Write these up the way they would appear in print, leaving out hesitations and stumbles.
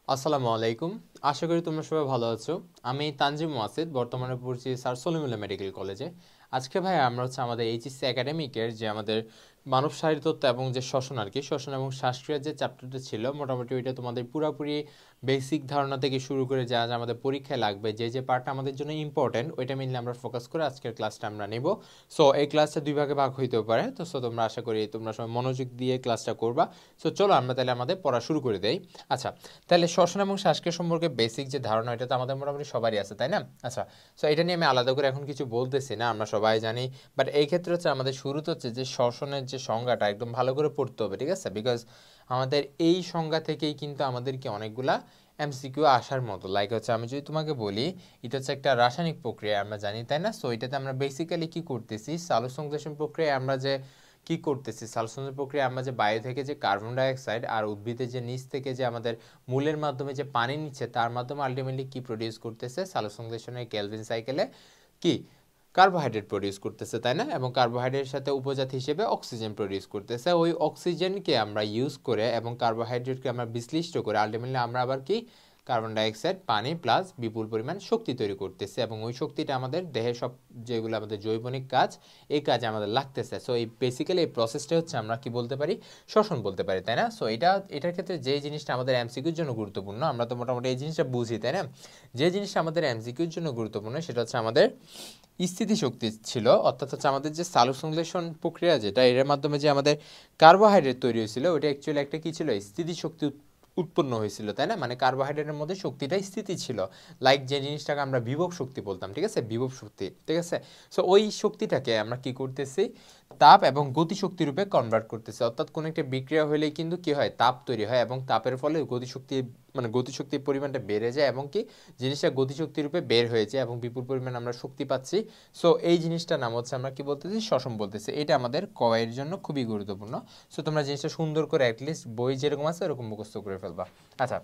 আসসালামু আলাইকুম। আশা করি তোমরা সবাই ভালো আছো। আমি তানজিম ওয়াসিদ, বর্তমানে পড়ছি স্যার সলিমুল্লাহ মেডিকেল কলেজে। আজকে ভাই আমরা আমাদের এইচএসসি একাডেমিকের যে আমাদের মানব শারীরতত্ত্ব এবং যে শ্বসন আর কি, শ্বসন এবং শ্বাসক্রিয়ার যে চ্যাপ্টারটা ছিল, মোটামুটি ওইটা তোমাদের পুরোপুরি বেসিক ধারণা থেকে শুরু করে যা যা আমাদের পরীক্ষায় লাগবে, যে যে পার্টটা আমাদের জন্য ইম্পর্টেন্ট, ওইটা মেনলি আমরা ফোকাস করে আজকের ক্লাসটা আমরা নেব। সো এই ক্লাসটা দুই ভাগে ভাগ হইতেও পারে, তো তোমরা আশা করি তোমরা সবাই মনোযোগ দিয়ে ক্লাসটা করবা। সো চলো আমরা তাহলে আমাদের পড়া শুরু করে দেই। আচ্ছা, তাহলে শ্বসন এবং শ্বাসক্রিয়া সম্পর্কে বেসিক যে ধারণা, এটা তো আমাদের মোটামুটি সবারই আছে, তাই না? আচ্ছা, সো এটা নিয়ে আমি আলাদা করে এখন কিছু বলতেছি না, আমরা সবাই জানি। বাট এই ক্ষেত্রে আমাদের শুরুতে যে শ্বসনের যে সংজ্ঞাটা একদম ভালো করে পড়তে হবে, ঠিক আছে? বিকজ আমাদের এই সংজ্ঞা থেকেই কিন্তু আমাদেরকে অনেকগুলা এমসিকিউ আসার মতো। লাইক আমি যদি তোমাকে বলি, এটা একটা রাসায়নিক প্রক্রিয়া, আমরা জানি, তাই না? সো এটাতে আমরা বেসিক্যালি কি করতেছি, সালোকসংশ্লেষণ প্রক্রিয়ায় আমরা যে কি করতেছি, সালোকসংশ্লেষণ প্রক্রিয়া আমরা যে বায়ু থেকে যে কার্বন ডাইঅক্সাইড আর উদ্ভিদের যে নিচ থেকে যে আমাদের মূলের মাধ্যমে যে পানি নিচ্ছে, তার মাধ্যমে আলটিমেটলি কি প্রডিউস করতেছে, সালোকসংশ্লেষণের কেলভিন সাইকেলে কি কার্বোহাইড্রেট প্রডিউস করতেছে, তাই না? এবং কার্বোহাইড্রেটের সাথে উপজাতি হিসেবে অক্সিজেন প্রডিউস করতেছে। ওই অক্সিজেনকে আমরা ইউজ করে এবং কার্বোহাইড্রেটকে আমরা বিশ্লিষ্ট করে আলটিমেটলি আমরা আবার কি কার্বন ডাইঅক্সাইড, পানি প্লাস বিপুল পরিমাণ শক্তি তৈরি করতেছে, এবং ওই শক্তিটা আমাদের দেহে সব যেগুলো আমাদের জৈবনিক কাজ, এই কাজে আমাদের লাগতেছে। সো এই বেসিক্যালি এই প্রসেসটা আমরা কি বলতে পারি, শ্বসন বলতে পারি, তাই না? সো এটার ক্ষেত্রে যে জিনিসটা আমাদের এমসিকিউর জন্য গুরুত্বপূর্ণ, আমরা তো মোটামুটি এই জিনিসটা বুঝি, তাই না? যে জিনিসটা আমাদের এমসিকিউর জন্য গুরুত্বপূর্ণ সেটা আমাদের স্থিতিশক্তি ছিল, অর্থাৎ আমাদের যে সালোকসংশ্লেষণ প্রক্রিয়া, যেটা এর মাধ্যমে যে আমাদের কার্বোহাইড্রেট তৈরি হয়েছিল, ওইটা অ্যাকচুয়ালি একটা কি ছিল, স্থিতিশক্তি উৎপন্ন হয়েছিল, তাই না? মানে কার্বোহাইড্রেটের মধ্যে শক্তিটাই স্থিতি ছিল। লাইক যে জিনিসটাকে আমরা বিভব শক্তি বলতাম, ঠিক আছে? বিভব শক্তি, ঠিক আছে? সো ওই শক্তিটাকে আমরা কি করতেছি, তাপ এবং গতিশক্তি রূপে কনভার্ট করতেছে। অর্থাৎ কোনো একটা বিক্রিয়া হলেই কিন্তু কি হয়, তাপ তৈরি হয়, এবং তাপের ফলে গতিশক্তি মানে গতিশক্তির পরিমাণটা বেড়ে যায়, এবং কি জিনিসটা গতিশক্তি রূপে বের হয়ে যায় এবং বিপুল পরিমাণে আমরা শক্তি পাচ্ছি। সো এই জিনিসটার নাম আমরা কি বলতেছি, শ্বসন বলতেছি। এটা আমাদের কয়ের জন্য খুবই গুরুত্বপূর্ণ। সো তোমরা জিনিসটা সুন্দর করে অ্যাটলিস্ট বই যেরকম আছে এরকম মুখস্থ করে ফেলবা। আচ্ছা,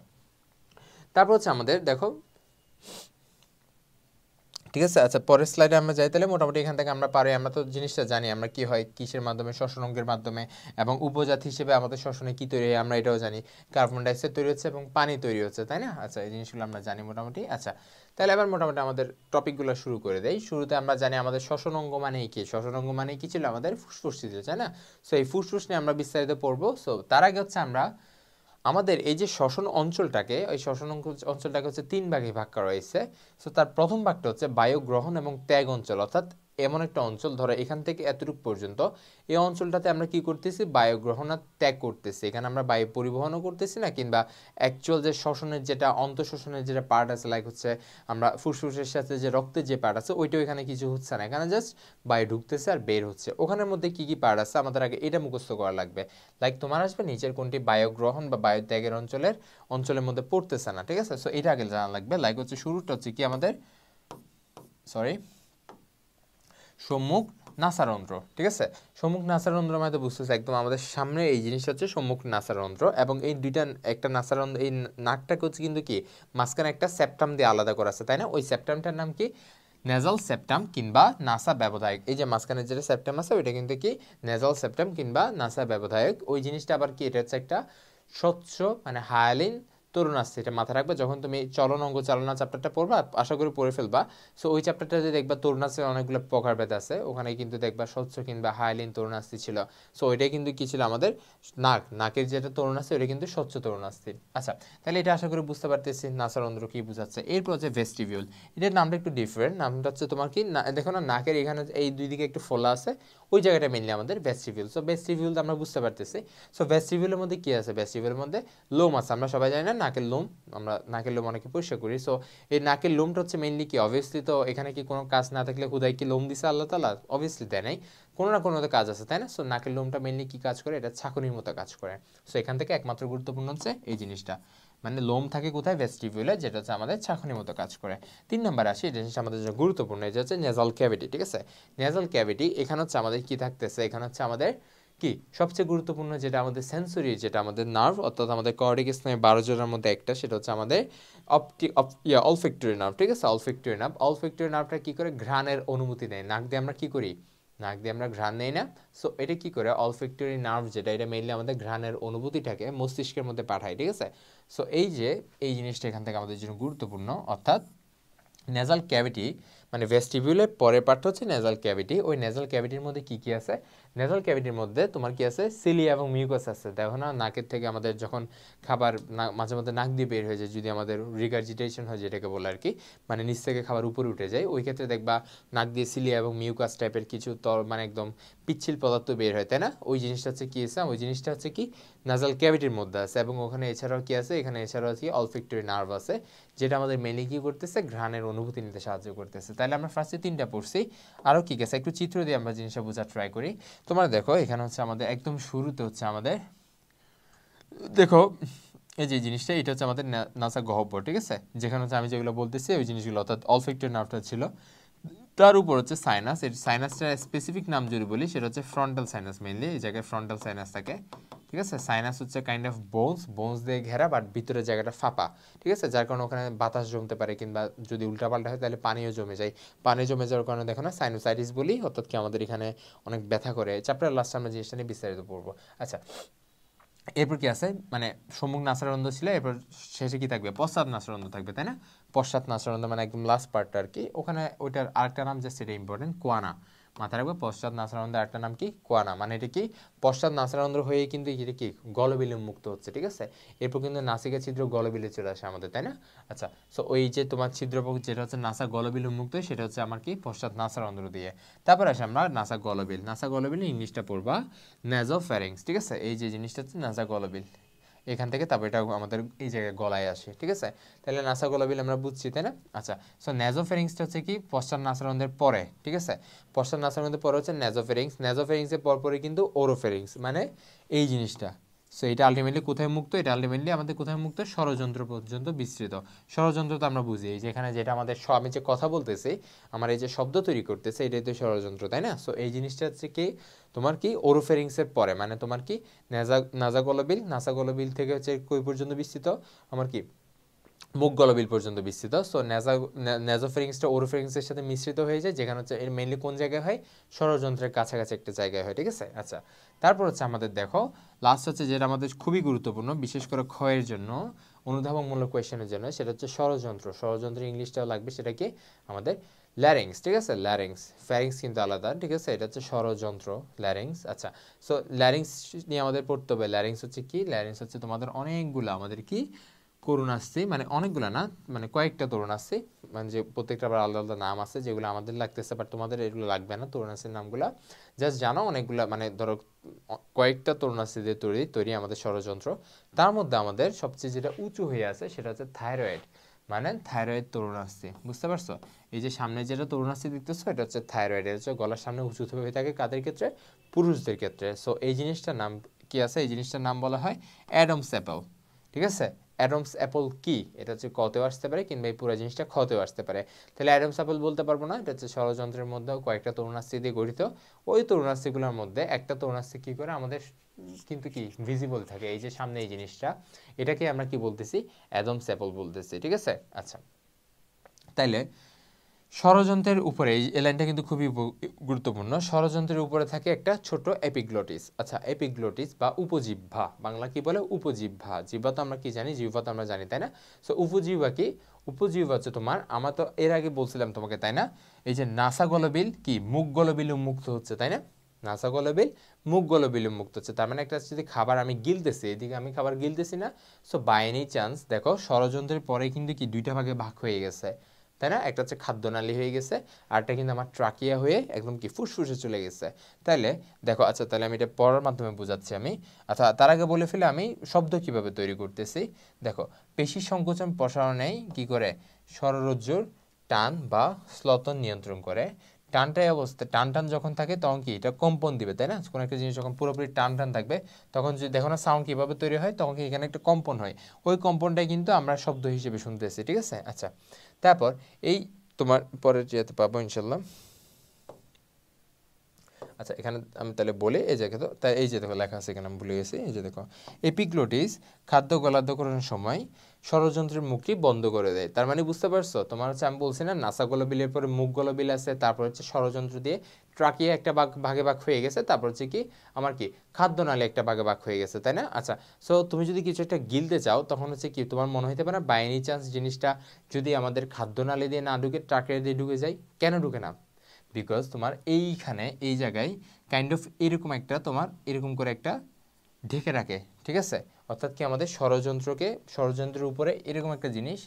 তারপর আমাদের দেখো, ঠিক আছে? আচ্ছা, পরের স্লাইডে আমরা যাই। তাহলে মোটামুটি এখান থেকে আমরা পারি, আমরা তো জিনিসটা জানি আমরা কি হয় কিসের মাধ্যমে, শ্বসন অঙ্গের মাধ্যমে, এবং উপজাতি হিসেবে আমাদের শ্বসনে কি তৈরি হয় আমরা এটাও জানি, কার্বন ডাইঅক্সাইড তৈরি হচ্ছে এবং পানি তৈরি হচ্ছে, তাই না? আচ্ছা, এই জিনিসগুলো আমরা জানি মোটামুটি। আচ্ছা, তাহলে এবার মোটামুটি আমাদের টপিকগুলো শুরু করে দেই। শুরুতে আমরা জানি আমাদের শ্বসন অঙ্গ মানেই কি, শ্বসন অঙ্গ মানে কি ছিল, আমাদের ফুসফুস ছিল, তাই না? সো এই ফুসফুস নিয়ে আমরা বিস্তারিত পড়বো। সো তার আগে আমরা আমাদের এই যে শ্বসন অঞ্চলটাকে, ওই শ্বসন অঞ্চলটাকে তিন ভাগে ভাগ করা হয়েছে। সো তার প্রথম ভাগটা বায়ু গ্রহণ এবং ত্যাগ অঞ্চল, অর্থাৎ এমন একটা অঞ্চল, ধরো এখান থেকে এতটুকু পর্যন্ত, এই অঞ্চলটাতে আমরা কি করতেছি, বায়ু গ্রহণ আর ত্যাগ করতেছি। এখানে আমরা বায়ু পরিবহনও করতেছি না, কিংবা অ্যাকচুয়াল যে শ্বসনের যেটা অন্তঃশ্বসনের যেটা পার্ট আছে, লাইক আমরা ফুসফুসের সাথে যে রক্তের যে পার্ট আছে, ওইটাও এখানে কিছু হচ্ছে না, এখানে জাস্ট বায়ু ঢুকতেছে আর বের হচ্ছে। ওখানের মধ্যে কি কি পার্ট আছে আমাদের আগে এটা মুখস্থ করা লাগবে। লাইক তোমার আসবে নিচের কোনটি বায়ু গ্রহণ বা বায়ু ত্যাগের অঞ্চলের মধ্যে পড়তেছে না, ঠিক আছে? সো এটা আগে জানা লাগবে। লাইক শুরুটা কি আমাদের, সরি, সম্মুখ নাসারন্ধ্র, ঠিক আছে? সম্মুখ নাসারন্ধ্র মানে তো বুঝতেছে একদম আমাদের সামনে এই জিনিসটা সম্মুখ নাসারন্ধ্র, এবং এই দুইটা একটা নাসারন্ধ্র, এই নাকটাকে কিন্তু কি মাঝখানে একটা সেপ্টাম দিয়ে আলাদা করা আছে, তাই না? ওই সেপ্টামটার নাম কি, নেজাল সেপ্টাম কিংবা নাসা ব্যবধায়ক। এই যে মাঝখানে যেটা সেপ্টাম আছে ওইটা কিন্তু কি নেজাল সেপ্টাম কিংবা নাসা ব্যবধায়ক। ওই জিনিসটা আবার কি, এটা একটা স্বচ্ছ মানে হায়ালিন তরুণাস্থি, এটা মাথায় রাখবে যখন তুমি চলন অঙ্গ চালনা চ্যাপ্টারটা পড়বা, আশা করি পড়ে ফেলবা। সো ওই চ্যাপ্টারটা যদি দেখবা, তরুণাস্থির অনেকগুলো প্রকারভেদ আছে, ওখানে কিন্তু দেখবা স্বচ্ছ কিংবা হায়ালিন তরুণাস্থি ছিল। সো ওইটাই কিন্তু কি ছিল আমাদের নাকের যেটা তরুণাস্থি, ওইটা কিন্তু স্বচ্ছ তরুণাস্থি। আচ্ছা, তাহলে এটা আশা করি বুঝতে পারতেছি নাসারন্ধ্র কি বোঝাচ্ছে। এরপর ভেস্টিবিউল, এটার নামটা একটু ডিফারেন্ট, নামটা তোমার কি, দেখো না, নাকের এখানে এই দুই দিকে একটু ফোলা আছে, ওই জায়গাটা মেনলি আমাদের ভেস্টিবিউল। সো ভেস্টিবিউল আমরা বুঝতে পারতেছি। সো ভেস্টিবিউলের মধ্যে কি আছে, ভেস্টিবিউলের মধ্যে লোম আছে, আমরা সবাই জানি না নাকের লোম, আমরা নাকের লোম অনেকে পরিষ্কার করি। সো এই নাকের লোমটা মেইনলি কি, অবভিয়াসলি তো এখানে কি কোনো কাজ না থাকলে হুদাই কি লোম দিছে আল্লাহ তাআলা, অবভিয়াসলি দেয় নাই, কোনো না কোনো কাজ আছে, তাই না? সো নাকের লোমটা মেইনলি কি কাজ করে, এটা ছাঁকনির মতো কাজ করে। সো এখান থেকে একমাত্র গুরুত্বপূর্ণ এই জিনিসটা, মানে লোম থাকে কোথায়, ভেস্টিবিউলে, যেটা আমাদের ছাঁকনির মতো কাজ করে। 3 নম্বর আসি, এই জিনিসটা আমাদের জন্য গুরুত্বপূর্ণ, এটা নেজাল ক্যাভিটি, ঠিক আছে? নেজাল ক্যাভিটি, এখানে আমাদের কি থাকতেছে, এখানে আমাদের কি সবচেয়ে গুরুত্বপূর্ণ যেটা আমাদের সেন্সরি, যেটা আমাদের নার্ভ, অর্থাৎ আমাদের কর্টিক স্নায়ু 12 জোড়ার মধ্যে একটা, সেটা আমাদের অলফ্যাক্টরি নার্ভ, ঠিক আছে? অলফ্যাক্টরি নার্ভটা কি করে, ঘ্রাণের অনুমতি দেয়। নাক দিয়ে আমরা কি করি, নাক দিয়ে আমরা ঘ্রাণ নেই না। সো এটা কি করে, অলফ্যাক্টরি নার্ভ যেটা, এটা মেইনলি আমাদের ঘ্রাণের অনুভূতিটাকে মস্তিষ্কের মধ্যে পাঠায়, ঠিক আছে। সো এই জিনিসটা এখান থেকে আমাদের জন্য গুরুত্বপূর্ণ, অর্থাৎ নেজাল ক্যাভিটি মানে ভেস্টিবিউলের পরের পার্ট হচ্ছে নেজাল ক্যাভিটি। ওই নেজাল ক্যাভিটির মধ্যে কি কি আছে, নেজাল ক্যাভিটির মধ্যে তোমার কি আছে, সিলিয়া এবং মিউকাস আছে। দেখো না, নাকের থেকে আমাদের যখন খাবার মাঝে মধ্যে নাক দিয়ে বের হয়ে যায়, যদি আমাদের রিগার্জিটেশন হয় যেটাকে বলে আর কি, মানে নিচ থেকে খাবার উপরে উঠে যায়, ওই ক্ষেত্রে দেখবা নাক দিয়ে সিলিয়া এবং মিউকাস টাইপের কিছু মানে একদম পিচ্ছিল পদার্থ বের হয়, তাই না। ওই জিনিসটা হচ্ছে কি আছে, ওই জিনিসটা হচ্ছে কি নাজাল ক্যাভিটির মধ্যে আছে। এবং ওখানে এছাড়াও কি আছে, এখানে এছাড়াও কি অলফ্যাক্টরি নার্ভ আছে, যেটা আমাদের মেনলি কি করতেছে, ঘ্রাণের অনুভূতি নিতে সাহায্য করতেছে। তাহলে আমরা ফার্স্টে 3টা পড়ছি, আরও কি আছে একটু চিত্র দিয়ে আমরা জিনিসটা বোঝার ট্রাই করি। তোমরা দেখো এখানে হচ্ছে আমাদের একদম শুরুতে হচ্ছে আমাদের, দেখো এই যে জিনিসটা, এটা হচ্ছে আমাদের নাসা গহ্বর, ঠিক আছে, যেখানে হচ্ছে আমি যেগুলো বলতেছি ওই জিনিসগুলো, অর্থাৎ অলফ্যাক্টরি নার্ভটা ছিল, তার উপর হচ্ছে সাইনাস। এই সাইনাসটার স্পেসিফিক নাম যদি বলি সেটা হচ্ছে ফ্রন্টাল সাইনাস, মেইনলি এই জায়গায় ফ্রন্টাল সাইনাস থাকে, ঠিক আছে। সাইনাস হচ্ছে কাইন্ড অফ বোনস দিয়ে ঘেরা, বাট ভিতরের জায়গাটা ফাঁপা, ঠিক আছে, যার কারণে ওখানে বাতাস জমতে পারে, কিংবা যদি উল্টাপাল্টা হয় তাহলে পানিও জমে যায়। পানি জমে যাওয়ার কারণে দেখো না সাইনোসাইটিস বলি, অর্থাৎ কি আমাদের এখানে অনেক ব্যথা করে। চ্যাপ্টার লাস্টে আমরা জিনিসটা নিয়ে বিস্তারিত পড়বো। আচ্ছা, এরপর কি আছে, মানে সম্মুখ নাসারন্ধ্র ছিল, এরপর শেষে কি থাকবে, পশ্চাৎ নাসারন্ধ্র থাকবে, তাই না। পশ্চাৎ নাসারন্ধ্র মানে একদম লাস্ট পার্টটা আর কি, ওখানে ওইটার আরেকটা নাম জাস্ট, এটা ইম্পর্টেন্ট, কোয়ানা। মাথায় রাখবে, পশ্চাৎ নাসারন্ধ্রের আরেকটা নাম কি, কোয়ানা। মানে এটা কি, পশ্চাৎ নাসারন্ধ্র হয়ে কিন্তু এটা কি গলবিলে মুক্ত হচ্ছে, ঠিক আছে। এরপর কিন্তু নাসিকা ছিদ্র গলবিলে চলে আসে আমাদের, তাই না। আচ্ছা, সো ওই যে তোমার ছিদ্র যেটা হচ্ছে নাসা গলবিলে মুক্ত, সেটা হচ্ছে আমার কি পশ্চাৎ নাসারন্ধ্র দিয়ে। তারপর আসে আমরা নাসা গলবিল। নাসা গলবিল ইংলিশটা পড়বা নাসোফ্যারিংস, ঠিক আছে। এই যে জিনিসটা হচ্ছে নাসা গলবিল, এখান থেকে তারপর এটা আমাদের এই জায়গায় গলায় আসে, ঠিক আছে। তাহলে নাসা গলাবিল আমরা বুঝছি, তাই না। আচ্ছা, সো ন্যাজোফেরিংসটা হচ্ছে কি পশ্চাৎ নাসারন্ধ্রের পরে, ঠিক আছে। পশ্চাৎ নাসারন্ধ্রের পরে হচ্ছে ন্যাজোফেরিংস, ন্যাজোফেরিংসের পরে কিন্তু ওরোফেরিংস, মানে এই জিনিসটা। সো এটা আলটিমেটলি কোথায় মুক্ত, এটা আলটিমেটলি আমাদের কোথায় মুক্ত, ষড়যন্ত্র পর্যন্ত বিস্তৃত। ষড়যন্ত্র তো আমরা বুঝি, এই যে এখানে যেটা আমাদের আমি যে কথা বলতেছি, আমার এই যে শব্দ তৈরি করতেছে, এটাই তো ষড়যন্ত্র, তাই না। সো এই জিনিসটা হচ্ছে কি তোমার কি ওরোফেরিংসের পরে, মানে তোমার কি নাসা গলবিল থেকে হচ্ছে কই পর্যন্ত বিস্তৃত, আমার কি মুখ গলবিল পর্যন্ত বিস্তৃত। সো ন্যাজোফেরিংসটা ওরোফেরিংসের সাথে মিশ্রিত হয়ে যায়, যেখানে হচ্ছে এর মেইনলি কোন জায়গায় হয়, ষড়যন্ত্রের কাছাকাছি একটা জায়গায় হয়, ঠিক আছে। আচ্ছা, তারপর হচ্ছে আমাদের দেখো লাস্ট হচ্ছে যেটা আমাদের খুবই গুরুত্বপূর্ণ, বিশেষ করে ক্ষয়ের জন্য, অনুধাবনমূলক কোয়েশ্চেনের জন্য, সেটা হচ্ছে ষড়যন্ত্র। ষড়যন্ত্রের ইংলিশটাও লাগবে, সেটা কি আমাদের ল্যারিংস, ঠিক আছে। ল্যারিংস, ফ্যারিংস কিন্তু আলাদা, ঠিক আছে। এটা হচ্ছে ষড়যন্ত্র, ল্যারিংস। আচ্ছা, সো ল্যারিংস নিয়ে আমাদের পড়তে হবে। ল্যারিংস হচ্ছে কি, ল্যারিংস হচ্ছে তোমাদের অনেকগুলো আমাদের কি তরুণাস্থি, মানে অনেকগুলো না, মানে কয়েকটা তরুণাস্থি, মানে যে প্রত্যেকটা আবার আলাদা আলাদা নাম আছে, যেগুলো আমাদের লাগতেছে, বাট তোমাদের এগুলো লাগবে না তরুণাস্থির নামগুলো, জাস্ট জানো অনেকগুলো, মানে ধরো কয়েকটা তরুণাস্থি দিয়ে তৈরি আমাদের ষড়যন্ত্র। তার মধ্যে আমাদের সবচেয়ে যেটা উঁচু হয়ে আছে সেটা হচ্ছে থাইরয়েড, মানে থাইরয়েড তরুণাস্থি, বুঝতে পারছো। এই যে সামনে যেটা তরুণাস্থি দেখতেছো, এটা হচ্ছে থাইরয়েড, এটা হচ্ছে গলার সামনে উঁচু হয়ে থাকে, কাদের ক্ষেত্রে, পুরুষদের ক্ষেত্রে। সো এই জিনিসটার নাম কি আছে, এই জিনিসটার নাম বলা হয় অ্যাডামস অ্যাপল, ঠিক আছে। অ্যাডামস অ্যাপল কি, এটা হচ্ছে কতেও আসতে পারে, কিংবা এই পুরো জিনিসটা খতেও আসতে পারে। তাহলে অ্যাডামস অ্যাপল বলতে পারবো না, এটা হচ্ছে ষড়যন্ত্রের মধ্যেও কয়েকটা তরুণাস্থি দিয়ে গঠিত। ওই তরুণাস্থিগুলোর মধ্যে একটা তরুণাস্থি কি করে আমাদের কিন্তু কি ভিজিবল থাকে, এই যে সামনে এই জিনিসটা, এটাকে আমরা কি বলতেছি, অ্যাডামস অ্যাপল বলতেছি, ঠিক আছে। আচ্ছা, তাইলে ষড়যন্ত্রের উপরে এই লাইনটা কিন্তু খুবই গুরুত্বপূর্ণ। ষড়যন্ত্রের উপরে থাকে একটা ছোট এপিগ্লোটিস। আচ্ছা, এপিগ্লোটিস বা উপজিহ্বা, বাংলা কি বলে, উপজিহ্বা। জিহ্বা তো আমরা কি জানি, জিহ্বা তো আমরা জানি, তাই না। সো উপজিহ্বা কি, উপজিহ্বা হচ্ছে তোমার, আমরা তো এর আগে বলছিলাম তোমাকে, তাই না, এই যে নাসা গলবিল কি মুখ গলবিল উন্মুক্ত হচ্ছে, তাই না। নাসা গলবিল মুখ গলবিল উন্মুক্ত হচ্ছে, তার মানে একটা যদি খাবার আমি গিলতেছি, এদিকে আমি খাবার গিলতেছি না, সো বাই এনি চান্স দেখো ষড়যন্ত্রের পরে কিন্তু কি দুইটা ভাগে ভাগ হয়ে গেছে, তাই না। একটা হচ্ছে খাদ্যনালী হয়ে গেছে, আরটা কিন্তু আমার ট্রাকিয়া হয়ে একদম কি ফুসফুসে চলে গেছে। তাইলে দেখো, আচ্ছা তাহলে আমি এটা পড়ার মাধ্যমে বোঝাচ্ছি আমি। আচ্ছা, তার আগে বলে ফেলে আমি শব্দ কিভাবে তৈরি করতেছি। দেখো, পেশি সংকোচন প্রসারণেই কি করে, স্বররজ্জুর টান বা স্লতন নিয়ন্ত্রণ করে। টানটাই অবস্থা, টান টান যখন থাকে তখন কি এটা কম্পন দিবে, তাই না। কোনো একটা জিনিস যখন পুরোপুরি টান টান থাকবে, তখন যদি দেখো না সাউন্ড কীভাবে তৈরি হয়, তখন কি এখানে একটা কম্পন হয়, ওই কম্পনটাই কিন্তু আমরা শব্দ হিসেবে শুনতেছি, ঠিক আছে। আচ্ছা, তারপর এই তোমার পরের যেতে পাবো ইনশাল্লাহ। আচ্ছা, এখানে আমি তাহলে বলে এই যে দেখো, তাই এই যে দেখো লেখা আছে এখানে, আমি ভুলে গেছি, এই যে দেখো এপিগ্লোটিস খাদ্য গলাধকরণের সময় ষড়যন্ত্রের মুখটি বন্ধ করে দেয়। তার মানে বুঝতে পারছো, তোমার হচ্ছে আমি বলছি না নাসা গলবিলের পরে মুখ গলবিল আছে, তারপর হচ্ছে ষড়যন্ত্র দিয়ে ট্রাকিয়া একটা ভাগে ভাগ হয়ে গেছে, তারপর হচ্ছে কি আমার কি খাদ্যনালী একটা ভাগে ভাগ হয়ে গেছে, তাই না? আচ্ছা, সো তুমি যদি কিছু একটা গিলতে চাও তখন হচ্ছে কি তোমার মনে হইতে পারে বাই এনি চান্স জিনিসটা যদি আমাদের খাদ্যনালী দিয়ে না ঢুকে ট্রাকিয়া দিয়ে ঢুকে যায়, কেন ঢুকে না? বিকজ তোমার এইখানে এই জায়গায় কাইন্ড অফ এরকম একটা তোমার এরকম করে একটা ঢেকে রাখে, ঠিক আছে? অর্থাৎ কি আমাদের ষড়যন্ত্রের উপরে এরকম একটা জিনিস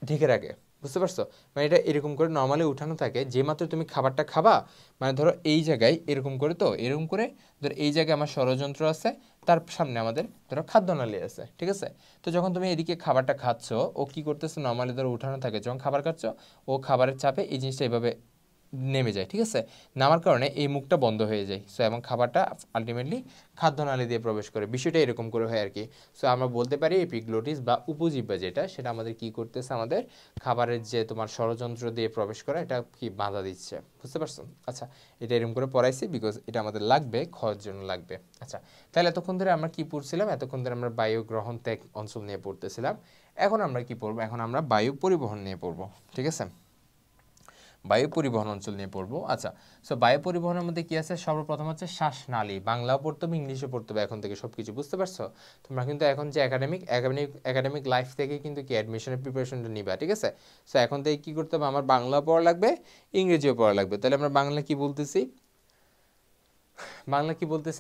ঢেকে রাখে, বুঝতে পারছো? মানে এটা এরকম করে নর্মালি উঠানো থাকে, যে মাত্র তুমি খাবারটা খাবা মানে ধরো এই জায়গায় এরকম করে, তো এরকম করে ধরো এই জায়গায় আমার ষড়যন্ত্র আছে, তার সামনে আমাদের ধরো খাদ্যনালী আছে, ঠিক আছে? তো যখন তুমি এদিকে খাবারটা খাচ্ছ, ও কি করতেছে নর্মালি ধরো উঠানো থাকে, যখন খাবার খাচ্ছ ও খাবারের চাপে এই জিনিসটা এইভাবে নেমে যায়, ঠিক আছে? নামার কারণে এই মুখটা বন্ধ হয়ে যায়, সো এবং খাবারটা আলটিমেটলি খাদ্যনালী দিয়ে প্রবেশ করে, বিষয়টা এরকম করে হয় আর কি। সো আমরা বলতে পারি এপিগ্লোটিস বা উপজিহ্বা যেটা, সেটা আমাদের কি করতেছে, আমাদের খাবারের যে তোমার ষড়যন্ত্র দিয়ে প্রবেশ করা এটা কি বাধা দিচ্ছে, বুঝতে পারছো? আচ্ছা, এটা এরকম করে পড়াইছি বিকজ এটা আমাদের লাগবে, খাওয়ার জন্য লাগবে। আচ্ছা, তাহলে এতক্ষণ ধরে আমরা কি পড়ছিলাম? এতক্ষণ ধরে আমরা বায়ু গ্রহণ ত্যাগ অঞ্চল নিয়ে পড়তেছিলাম। এখন আমরা কি পড়বো? এখন আমরা বায়ু পরিবহন নিয়ে পড়বো, ঠিক আছে? বায়ু পরিবহন অঞ্চল নিয়ে পড়বো। আচ্ছা, সো বায়ু পরিবহনের মধ্যে কি আছে? সর্বপ্রথম হচ্ছে শ্বাসনালী, বাংলাও পড়তে হবে ইংলিশও পড়তে হবে এখন থেকে সবকিছু, বুঝতে পারছো? তোমরা কিন্তু এখন যে একাডেমিক লাইফ থেকে কিন্তু কি অ্যাডমিশনের প্রিপারেশনটা নিবা, ঠিক আছে? সো এখন থেকে কি করতে হবে? আমার বাংলা পড়া লাগবে, ইংরেজিও পড়া লাগবে। তাহলে আমরা বাংলা কি বলতেছি?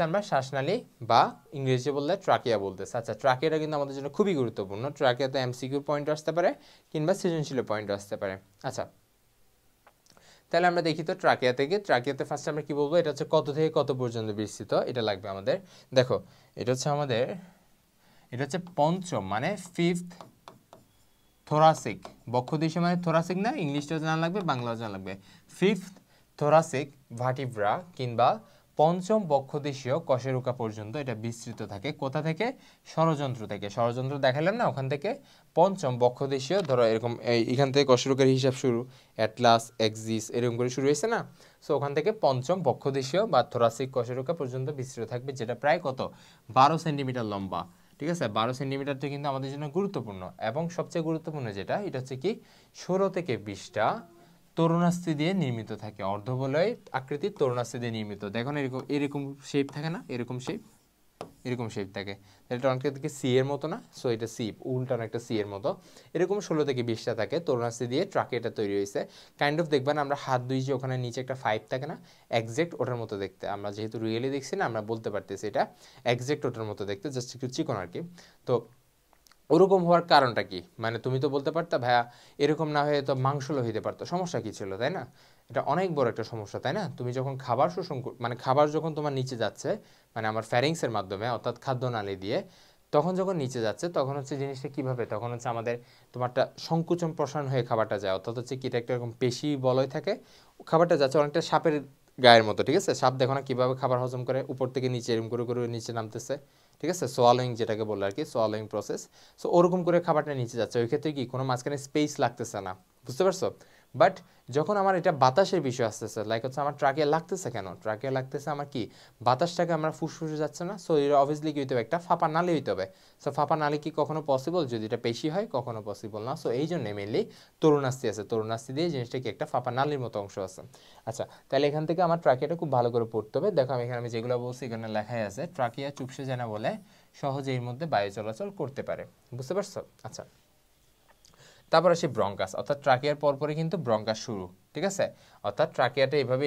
আমরা শ্বাসনালী, বা ইংরেজি বললে ট্রাকিয়া বলতেছি। আচ্ছা, ট্রাকিয়াটা কিন্তু আমাদের জন্য খুবই গুরুত্বপূর্ণ। ট্রাকিয়াতে এমসিকিউ পয়েন্ট আসতে পারে কিংবা সৃজনশীল পয়েন্ট আসতে পারে। আচ্ছা, তাহলে আমরা দেখি তো ট্রাকিয়াতে ফার্স্ট আমরা কি বলবো? এটা হচ্ছে কত থেকে কত পর্যন্ত বিস্তৃত, এটা লাগবে আমাদের। দেখো, এটা হচ্ছে পঞ্চম মানে ফিফথ থোরাসিক, বক্ষদেশীয় মানে থোরাসিক না, ইংলিশটাও জানা লাগবে, বাংলাও জানা লাগবে। ফিফথ থোরাসিক ভার্টিব্রা কিংবা পঞ্চম বক্ষদেশীয় কশেরুকা পর্যন্ত এটা বিস্তৃত থাকে। কোথা থেকে? ষড়যন্ত্র থেকে। ষড়যন্ত্র দেখালাম না, ওখান থেকে পঞ্চম বক্ষদেশীয়, ধরো এরকম এখান থেকে কশেরুকার হিসাব শুরু, অ্যাটলাস এক্সিস এরকম করে শুরু হয়েছে না? সো ওখান থেকে পঞ্চম বক্ষদেশীয় বা থোরাসিক কশেরুকা পর্যন্ত বিস্তৃত থাকবে, যেটা প্রায় কত 12 সেন্টিমিটার লম্বা, ঠিক আছে? 12 সেন্টিমিটারটা কিন্তু আমাদের জন্য গুরুত্বপূর্ণ। এবং সবচেয়ে গুরুত্বপূর্ণ যেটা, এটা হচ্ছে কি 16 থেকে 20টা তরুণাস্থি দিয়ে নির্মিত থাকে, অর্ধবলয় আকৃতির তরুণাস্থি দিয়ে নির্মিত। দেখো না, এরকম এরকম শেপ থাকে না, এরকম শেপ থাকে। এটা অনেকটা থেকে সি এর মতো না? সো এটা সি, উল্টা অনেকটা সি এর মতো। এরকম 16 থেকে 20টা থাকে তরুণাস্থি দিয়ে ট্রাকে এটা তৈরি হয়েছে। কাইন্ড অফ দেখবেন আমরা হাত দুই যে ওখানে নিচে একটা 5 থাকে না, একজ্যাক্ট ওটার মতো দেখতে। আমরা যেহেতু রিয়েলি দেখছি না, আমরা বলতে পারতেছি এটা একজ্যাক্ট ওটার মতো দেখতে, জাস্ট একটু চিকন আর কি। তো ওরকম হওয়ার কারণটা কি? মানে তুমি তো বলতে পারতা ভাইয়া এরকম না হয়ে তো মাংসল হইতে পারতো, সমস্যা কি ছিল, তাই না? এটা অনেক বড় একটা সমস্যা, তাই না? তুমি যখন খাবার শোষণ মানে খাবার যখন তোমার নিচে যাচ্ছে, মানে আমার ফ্যারিংসের মাধ্যমে অর্থাৎ খাদ্যনালী দিয়ে, তখন যখন নিচে যাচ্ছে তখন হচ্ছে জিনিসটা কিভাবে, তখন হচ্ছে আমাদের তোমারটা সংকুচন প্রসারণ হয়ে খাবারটা যায়, অর্থাৎ হচ্ছে কি এটা একটা এরকম পেশি বলয় থাকে, খাবারটা যাচ্ছে অনেকটা সাপের গায়ের মতো, ঠিক আছে? সাপ দেখো না কিভাবে খাবার হজম করে, উপর থেকে নিচে এরকম করে করে নিচে নামতেছে, ঠিক আছে? সোয়ালোয়িং যেটাকে বলে আর কি, সোয়ালোয়িং প্রসেস। সো ওরকম করে খাবারটা নিচে যাচ্ছে, ওই ক্ষেত্রে কি কোনো মাঝখানে স্পেস লাগতেছে না, বুঝতে পারছো? বাট যখন আমার এটা বাতাসের বিষয় আসতেছে, লাইক হচ্ছে আমার ট্রাকে লাগতেছে, কেন ট্রাকে লাগতেছে? আমার কি বাতাসটাকে আমার ফুসফুসে যাচ্ছে না, সো এটা অবভিয়াসলি কি হইতে হবে? একটা ফাঁপা নালী হইতে হবে। সো ফাঁপা নালী কি কখনো পসিবল? যদি এটা পেশি হয় কখনো পসিবল না। সো এই জন্য মেনলি তরুণাস্থি আছে, তরুণাস্থি দিয়ে জিনিসটা কি একটা ফাঁপা নালীর মতো অংশ আছে। আচ্ছা, তাহলে এখান থেকে আমার ট্রাকিয়াটা খুব ভালো করে পড়তে হবে। দেখো আমি যেগুলো বলছি এখানে লেখাই আছে, ট্রাকিয়া চুপসে যায় না বলে সহজে এর মধ্যে বায়ু চলাচল করতে পারে, বুঝতে পারছো? আচ্ছা, তারপর আসি ব্রঙ্কাস, অর্থাৎ ট্রাকিয়ার পরপরই কিন্তু ব্রঙ্কাস শুরু, ঠিক আছে? অর্থাৎ ট্রাকিয়াটা এভাবে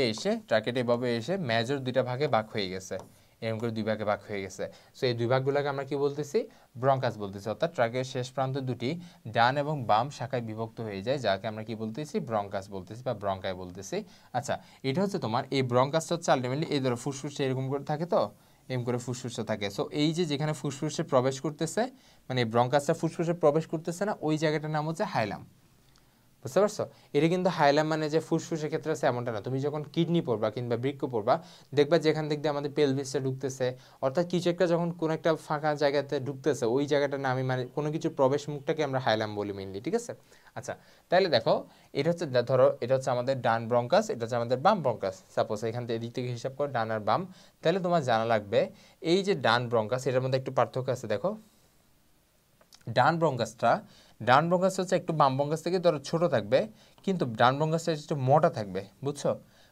এসে মেজর দুইটা ভাগে ভাগ হয়ে গেছে, এরকম করে দুই ভাগে ভাগ হয়ে গেছে। সো এই দুই ভাগগুলোকে আমরা কি বলতেছি? ব্রঙ্কাস বলতেছি। অর্থাৎ ট্রাকের শেষ প্রান্ত দুটি ডান এবং বাম শাখায় বিভক্ত হয়ে যায়, যাকে আমরা কি বলতেছি? ব্রঙ্কাস বলতেছি বা ব্রঙ্কাই বলতেছি। আচ্ছা, এটা হচ্ছে তোমার এই ব্রঙ্কাসটা হচ্ছে আলটিমেটলি এই ধরো ফুসফুসে এরকম করে থাকে, তো এরকম করে ফুসফুসে থাকে। সো এই যে যেখানে ফুসফুসে প্রবেশ করতেছে, মানে ব্রঙ্কাসটা ফুসফুসে প্রবেশ করতেছে না, ওই জায়গাটার নাম হচ্ছে হাইলাম, বুঝতে পারছো? এটা কিন্তু হাইলাম মানে যে ফুসফুসের ক্ষেত্রে আছে এমনটা না। তুমি যখন কিডনি পড়বা কিংবা বৃক্ক পড়বা, দেখবা যেখান দিক দিয়ে আমাদের পেলভিসটা ঢুকতেছে, অর্থাৎ কিছু একটা যখন কোনো একটা ফাঁকা জায়গাতে ঢুকতেছে, ওই জায়গাটার নামই মানে কোনো কিছু প্রবেশ মুখটাকে আমরা হাইলাম বলি মেইনলি, ঠিক আছে? আচ্ছা, তাহলে দেখো এটা হচ্ছে ধরো এটা হচ্ছে আমাদের ডান ব্রঙ্কাস, এটা হচ্ছে আমাদের বাম ব্রঙ্কাস। সাপোজ এখান থেকে এদিক থেকে হিসাব করো ডান আর বাম, তাহলে তোমার জানা লাগবে এই যে ডান ব্রঙ্কাস, এটার মধ্যে একটু পার্থক্য আছে। দেখো ডান ব্রঙ্কাসটা হচ্ছে একটু বাম ব্রঙ্কাস থেকে ধরো ছোট থাকবে, কিন্তু ডান ব্রঙ্কাসটা একটু মোটা থাকবে, বুঝছো?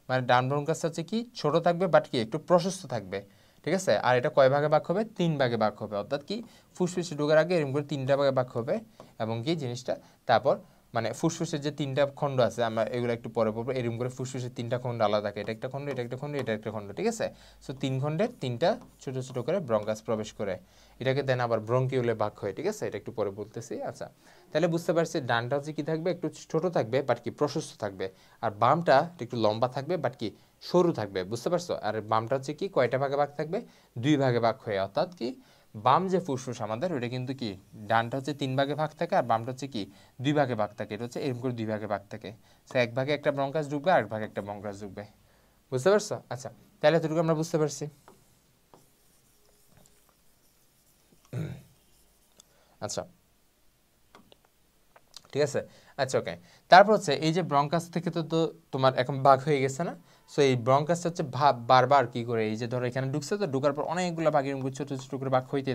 মানে ডান ব্রঙ্কাসটা হচ্ছে কি ছোট থাকবে বাট কি একটু প্রশস্ত থাকবে, ঠিক আছে। আর এটা কয় ভাগে ভাগ হবে, 3 ভাগে ভাগ হবে, অর্থাৎ কি ফুসফুসে ঢোকার আগে এরকম করে 3টা ভাগে ভাগ হবে এবং কি জিনিসটা তারপর মানে ফুসফুসের যে 3টা খণ্ড আছে আমরা এগুলো একটু পরে পড়বো, এরকম করে ফুসফুসের 3টা খণ্ড আলাদা থাকে, এটা একটা খণ্ড, এটা একটা খণ্ড, এটা একটা খণ্ড, ঠিক আছে। সো 3 খণ্ডের 3টা ছোট ছোট করে ব্রঙ্কাস প্রবেশ করে, এটাকে দেন আবার ব্রঙ্কিউলে ভাগ হয়, ঠিক আছে। এটা একটু পরে বলতেছি। আচ্ছা, তাহলে বুঝতে পারছি ডানটা হচ্ছে কি থাকবে একটু ছোট থাকবে বাট কি প্রশস্ত থাকবে, আর বামটা একটু লম্বা থাকবে বাট কি সরু থাকবে, বুঝতে পারছো। আর বামটা হচ্ছে কি কয়টা ভাগে ভাগ থাকবে, 2 ভাগে ভাগ হয়ে, অর্থাৎ কি বাম যে ফুসফুস আমাদের ওটা কিন্তু কি ডানটা হচ্ছে 3 ভাগে ভাগ থাকে আর বামটা হচ্ছে কি 2 ভাগে ভাগ থাকে, এটা হচ্ছে এরকম করে 2 ভাগে ভাগ থাকে। সো এক ভাগে একটা ব্রঙ্কাস ঢুকবে আর এক ভাগে একটা ব্রঙ্কাস ঢুকবে, বুঝতে পারছো। আচ্ছা, তাহলে এতটুকু আমরা বুঝতে পারছি। আচ্ছা, ঠিক আছে। আচ্ছা, ওকে। তারপর হচ্ছে এই যে ব্রঙ্কাস থেকে তো তোমার এখন ভাগ হয়ে গেছে না। সো এই ব্রঙ্কাসটা হচ্ছে বারবার কি করে এই যে ধরো এখানে ঢুকছে, তো ঢুকার পর অনেকগুলো ভাগ এরকম ছোট ছোট করে ভাগ হইতে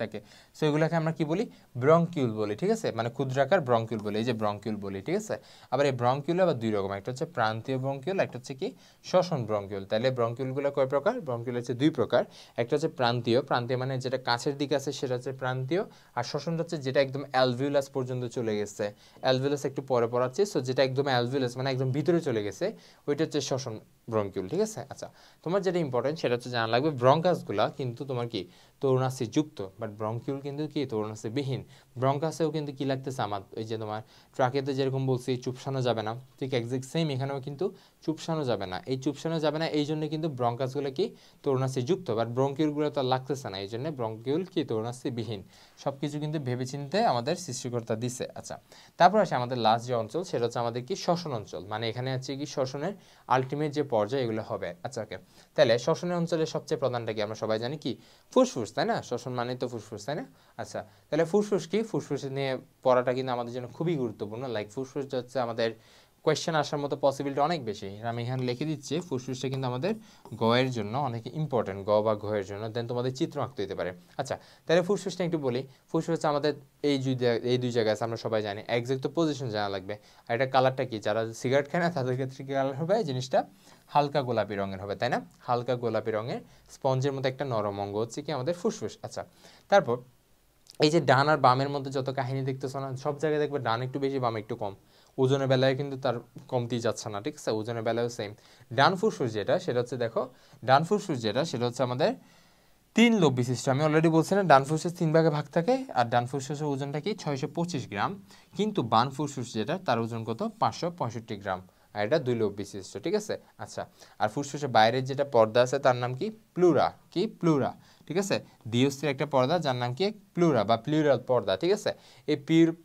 থাকে। সো এগুলোকে আমরা কি বলি, ব্রঙ্কিউল বলি, ঠিক আছে। মানে ক্ষুদ্রাকার ব্রঙ্কিউল বলি, এই যে ব্রঙ্কিউল বলি, ঠিক আছে। আবার এই ব্রঙ্কিউল আবার 2 রকম, একটা হচ্ছে প্রান্তীয় ব্রঙ্কিউল, একটা হচ্ছে কি শ্বসন ব্রঙ্কিউল। তাহলে ব্রঙ্কিউলগুলো কয় প্রকার, ব্রঙ্কিউল হচ্ছে 2 প্রকার। একটা হচ্ছে প্রান্তীয়, প্রান্তীয় মানে যেটা কাছের দিকে আছে সেটা হচ্ছে প্রান্তীয়, আর শ্বসনটা হচ্ছে যেটা একদম অ্যালভিউলাস পর্যন্ত চলে গেছে। অ্যালভিউলাস একটু পরে পড়াচ্ছি। সো যেটা একদম অ্যালভিউলাস মানে একদম ভিতরে চলে গেছে ওইটা হচ্ছে শ্বসন ব্রঙ্কিউল, ঠিক আছে। আচ্ছা, তোমার যেটা ইম্পর্টেন্ট সেটা হচ্ছে জানা লাগবে ব্রঙ্কাসগুলা কিন্তু তোমার কি তরুণাস্থি যুক্ত, বাট ব্রঙ্কিউল কিন্তু কি তরুণাস্থি বিহীন। ব্রঙ্কাসেও কিন্তু কি লাগতেছে আমার ওই যে তোমার ট্রাকেতে যেরকম বলছি চুপসানো যাবে না, ঠিক এক্সাক্ট সেম এখানেও কিন্তু চুপসানো যাবে না। এই চুপসানো যাবে না এই জন্য কিন্তু ব্রঙ্কাসগুলো কি তরুণাস্থি যুক্ত, বাট ব্রঙ্কিউলগুলো তো লাগতেছে না, এই জন্য ব্রঙ্কিউল কি তরুণাস্থি বিহীন। সব কিছু কিন্তু ভেবেচিন্তে আমাদের সৃষ্টিকর্তা দিছে। আচ্ছা, তারপর আসে আমাদের লাস্ট যে অঞ্চল সেটা হচ্ছে আমাদের কি শ্বসন অঞ্চল, মানে এখানে আছে কি শ্বসনের আলটিমেট যে পর্যায়ে এগুলো হবে। আচ্ছা, ওকে। তাহলে শ্বসনের অঞ্চলের সবচেয়ে প্রধানটা কি আমরা সবাই জানি কি ফুসফুস, তাই না। শ্বসন মানে তো ফুসফুস, তাই না। আচ্ছা, তাহলে ফুসফুস কি, ফুসফুস নিয়ে পড়াটা কিন্তু আমাদের জন্য খুবই গুরুত্বপূর্ণ। লাইক ফুসফুস হচ্ছে আমাদের কোয়েশ্চেন আসার মতো পসিবিলিটি অনেক বেশি। আমি এখানে লিখে দিচ্ছি ফুসফুসটা কিন্তু আমাদের গয়ের জন্য অনেক ইম্পর্টেন্ট, গ বা ঘয়ের জন্য, দেন তোমাদের চিত্র আঁকতে দিতে পারে। আচ্ছা, তাহলে ফুসফুসটা একটু বলি। ফুসফুস হচ্ছে আমাদের এই দুই জায়গায় আছে, আমরা সবাই জানি। এক্সাক্ট তো পজিশন জানা লাগবে। আর এটা কালারটা কি, যারা সিগারেট খায় না তাদের ক্ষেত্রে কি কালার হবে, জিনিসটা হালকা গোলাপি রঙের হবে, তাই না। হালকা গোলাপি রঙের স্পঞ্জের মতো একটা নরম অঙ্গ হচ্ছে কি আমাদের ফুসফুস। আচ্ছা, তারপর এই যে ডান আর বামের মধ্যে যত কাহিনী দেখতেছো না, সব জায়গায় দেখবে ডান একটু বেশি বাম একটু কম। ওজনের বেলায় কিন্তু তার কমতি যাচ্ছে না, ঠিক আছে। ওজনের বেলায়ও সেম। ডান ফুসফুস যেটা সেটা হচ্ছে দেখো, ডান ফুসফুস যেটা সেটা হচ্ছে আমাদের 3 লোব বিশিষ্ট। আমি অলরেডি বলছি না ডান ফুসফুস 3 ভাগে ভাগ থাকে, আর ডান ফুসফুসের ওজনটা কি 625 গ্রাম, কিন্তু বাম ফুসফুস যেটা তার ওজন কত 565 গ্রাম, আর এটা 2 লোব বিশিষ্ট, ঠিক আছে। আচ্ছা, আর ফুসফুসের বাইরের যেটা পর্দা আছে তার নাম কি প্লুরা, কি প্লুরা, ঠিক আছে। দ্বিহস্তির একটা পর্দা যার নাম কি প্লুরা বা প্লুরাল পর্দা, ঠিক আছে। এই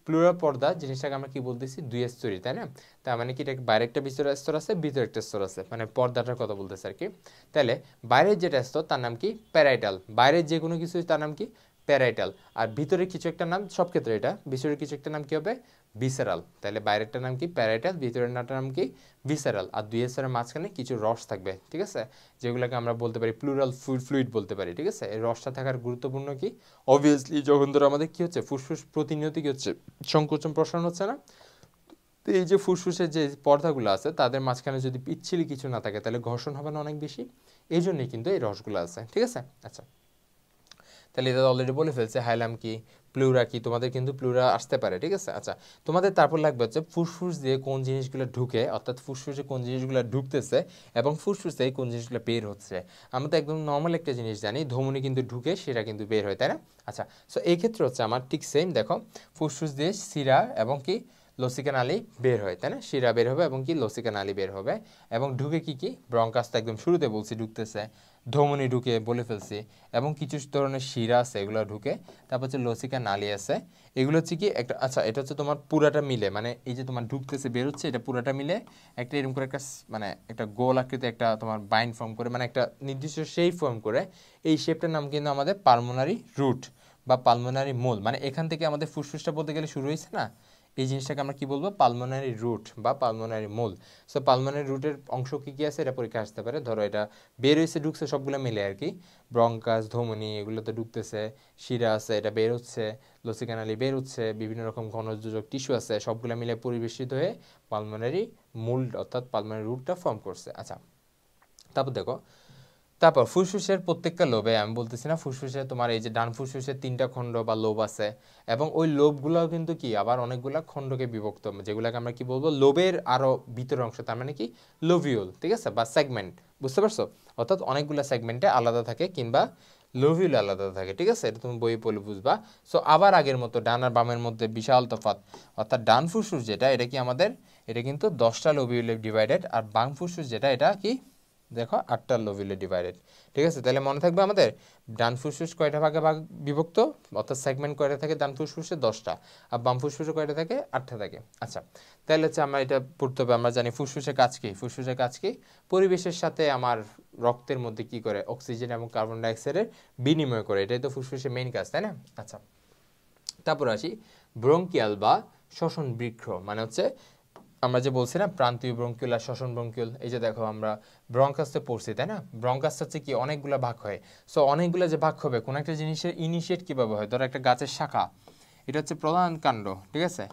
প্লুরাল পর্দা জিনিসটাকে আমরা কি বলতেছি দ্বিস্তরী, তাই না। তার মানে কি এটা বাইরে একটা ভিতরে স্তর আছে, ভিতরে একটা স্তর আছে, মানে পর্দাটার কথা বলতেছে আর কি। তাহলে বাইরের যেটা স্তর তার নাম কি প্যারাইটাল, বাইরের যে কোনো কিছু তার নাম কি প্যারাইটাল, আর ভিতরে কিছু একটা নাম, সব ক্ষেত্রে এটা ভিতরে কিছু একটা নাম কি হবে ভিসেরাল। তাহলে বাইরেরটার নাম কি প্যারাইটাল, ভিতরের নাম কি ভিসেরাল, আর দুই স্তরের মাঝখানে কিছু রস থাকবে, ঠিক আছে, যেগুলোকে আমরা বলতে পারি প্লুরাল ফ্লুইড বলতে পারি, ঠিক আছে। এই রসটা থাকার গুরুত্বপূর্ণ কি, অবভিয়াসলি যখন ধরো আমাদের কি হচ্ছে ফুসফুস প্রতিনিয়ত কি হচ্ছে সংকোচন প্রসারণ হচ্ছে না, তো এই যে ফুসফুসের যে পর্দাগুলো আছে তাদের মাঝখানে যদি পিচ্ছিলি কিছু না থাকে তাহলে ঘর্ষণ হবে না অনেক বেশি, এই জন্যই কিন্তু এই রসগুলো আছে, ঠিক আছে। আচ্ছা, তাহলে এটা অলরেডি বলে ফেলছে হাইলাম কি প্লুরা কি, তোমাদের কিন্তু প্লুরা আসতে পারে, ঠিক আছে। আচ্ছা, তোমাদের তারপর লাগবে হচ্ছে ফুসফুস দিয়ে কোন জিনিসগুলো ঢুকে, অর্থাৎ ফুসফুসে কোন জিনিসগুলো ঢুকতেছে এবং ফুসফুসে কোন জিনিসগুলো বের হচ্ছে। আমরা তো একদম নর্মাল একটা জিনিস জানি, ধমনী কিন্তু ঢুকে সেটা কিন্তু বের হয়, তাই না। আচ্ছা, সো এই ক্ষেত্রে হচ্ছে আমার ঠিক সেম, দেখো ফুসফুস দিয়ে শিরা এবং কি লসিকা নালী বের হয়, তাই না। শিরা বের হবে এবং কি লসিকা নালী বের হবে, এবং ঢুকে কি কি ব্রঙ্কাসটা একদম শুরুতে বলছি ঢুকতেছে, ধমনী ঢুকে বলে ফেলছি, এবং কিছু ধরনের শিরা আছে এগুলো ঢুকে, তারপর হচ্ছে লসিকা নালী আছে, এগুলো হচ্ছে কি একটা। আচ্ছা, এটা হচ্ছে তোমার পুরাটা মিলে, মানে এই যে তোমার ঢুকতেছে বের হচ্ছে এটা পুরাটা মিলে একটা এরকম করে একটা মানে একটা গোল আকৃতি একটা তোমার বাইন্ড ফর্ম করে, মানে একটা নির্দিষ্ট শেপ ফর্ম করে, এই শেপটার নাম কিন্তু আমাদের পালমোনারি রুট বা পালমোনারি মূল। মানে এখান থেকে আমাদের ফুসফুসটা বলতে গেলে শুরু হয়েছে না, এই জিনিসটাকে আমরা কি বলবো, পালমোনারি রুট বা পালমোনারি মূল। সো পালমোনারি রুটের অংশ কি কি আছে এটা পরীক্ষা আসতে পারে। ধরো এটা বের হয়েছে ঢুকছে সবগুলো মিলে আর কি, ব্রঙ্কাস ধমনী এগুলো তো ঢুকতেছে, শিরা আছে এটা বের হচ্ছে, লসিকানালি বের হচ্ছে, বিভিন্ন রকম ঘনযোজক টিস্যু আছে, সবগুলো মিলে পরিবেশিত হয়ে পালমোনারি মূল অর্থাৎ পালমোনারি রুটটা ফর্ম করছে। আচ্ছা, তারপর দেখো, তারপর ফুসফুসের প্রত্যেকটা লোবে, আমি বলতেছি না ফুসফুসে তোমার এই যে ডান ফুসফুসের 3টা খণ্ড বা লোব আছে, এবং ওই লোবগুলোও কিন্তু কি আবার অনেকগুলা খণ্ডকে বিভক্ত, যেগুলোকে আমরা কি বলবো লোবের আরো ভিতরের অংশ, তার মানে কি লোভিউল, ঠিক আছে, বা সেগমেন্ট, বুঝতে পারছো? অর্থাৎ অনেকগুলা সেগমেন্টে আলাদা থাকে কিংবা লোভিউল আলাদা থাকে, ঠিক আছে, এটা তুমি বইয়ে পড়লে বুঝবা। সো আবার আগের মতো ডান আর বামের মধ্যে বিশাল তফাৎ, অর্থাৎ ডান ফুসফুস যেটা এটা কি আমাদের, এটা কিন্তু 10টা লোভিউলে ডিভাইডেড, আর বাম ফুসফুস যেটা এটা কি দেখো 8টা লোভিউলে ডিভাইডেড, ঠিক আছে। তাহলে মনে থাকবে আমাদের ডান ফুসফুস কয়টা ভাগে বিভক্ত, অর্থাৎ সেগমেন্ট কয়টা থাকে ডান ফুসফুসে 10টা, আর বাম ফুসফুসে কয়টা থাকে 8টা থাকে। আচ্ছা, তাহলে হচ্ছে আমরা এটা পড়তে হবে, আমরা জানি ফুসফুসের কাজ কি, ফুসফুসের কাজ কি, পরিবেশের সাথে আমার রক্তের মধ্যে কি করে অক্সিজেন এবং কার্বন ডাইঅক্সাইডের বিনিময় করে, এটাই তো ফুসফুসের মেইন কাজ, তাই না? আচ্ছা, তারপর আসি ব্রঙ্কিয়াল বা শ্বসন বৃক্ষ, মানে হচ্ছে আমরা যে বলছি না প্রান্তীয় ব্রঙ্কিউল আর শ্বসন ব্রঙ্কিউল, এই যে দেখো আমরা ব্রঙ্কাসে পড়ছি, তাই না? ব্রঙ্কাস হচ্ছে কি অনেকগুলো ভাগ হয়। সো অনেকগুলো যে ভাগ হবে কোন একটা জিনিসের ইনিশিয়েট কিভাবে হয়, ধরো একটা গাছের শাখা, এটা হচ্ছে প্রধান কাণ্ড, ঠিক আছে,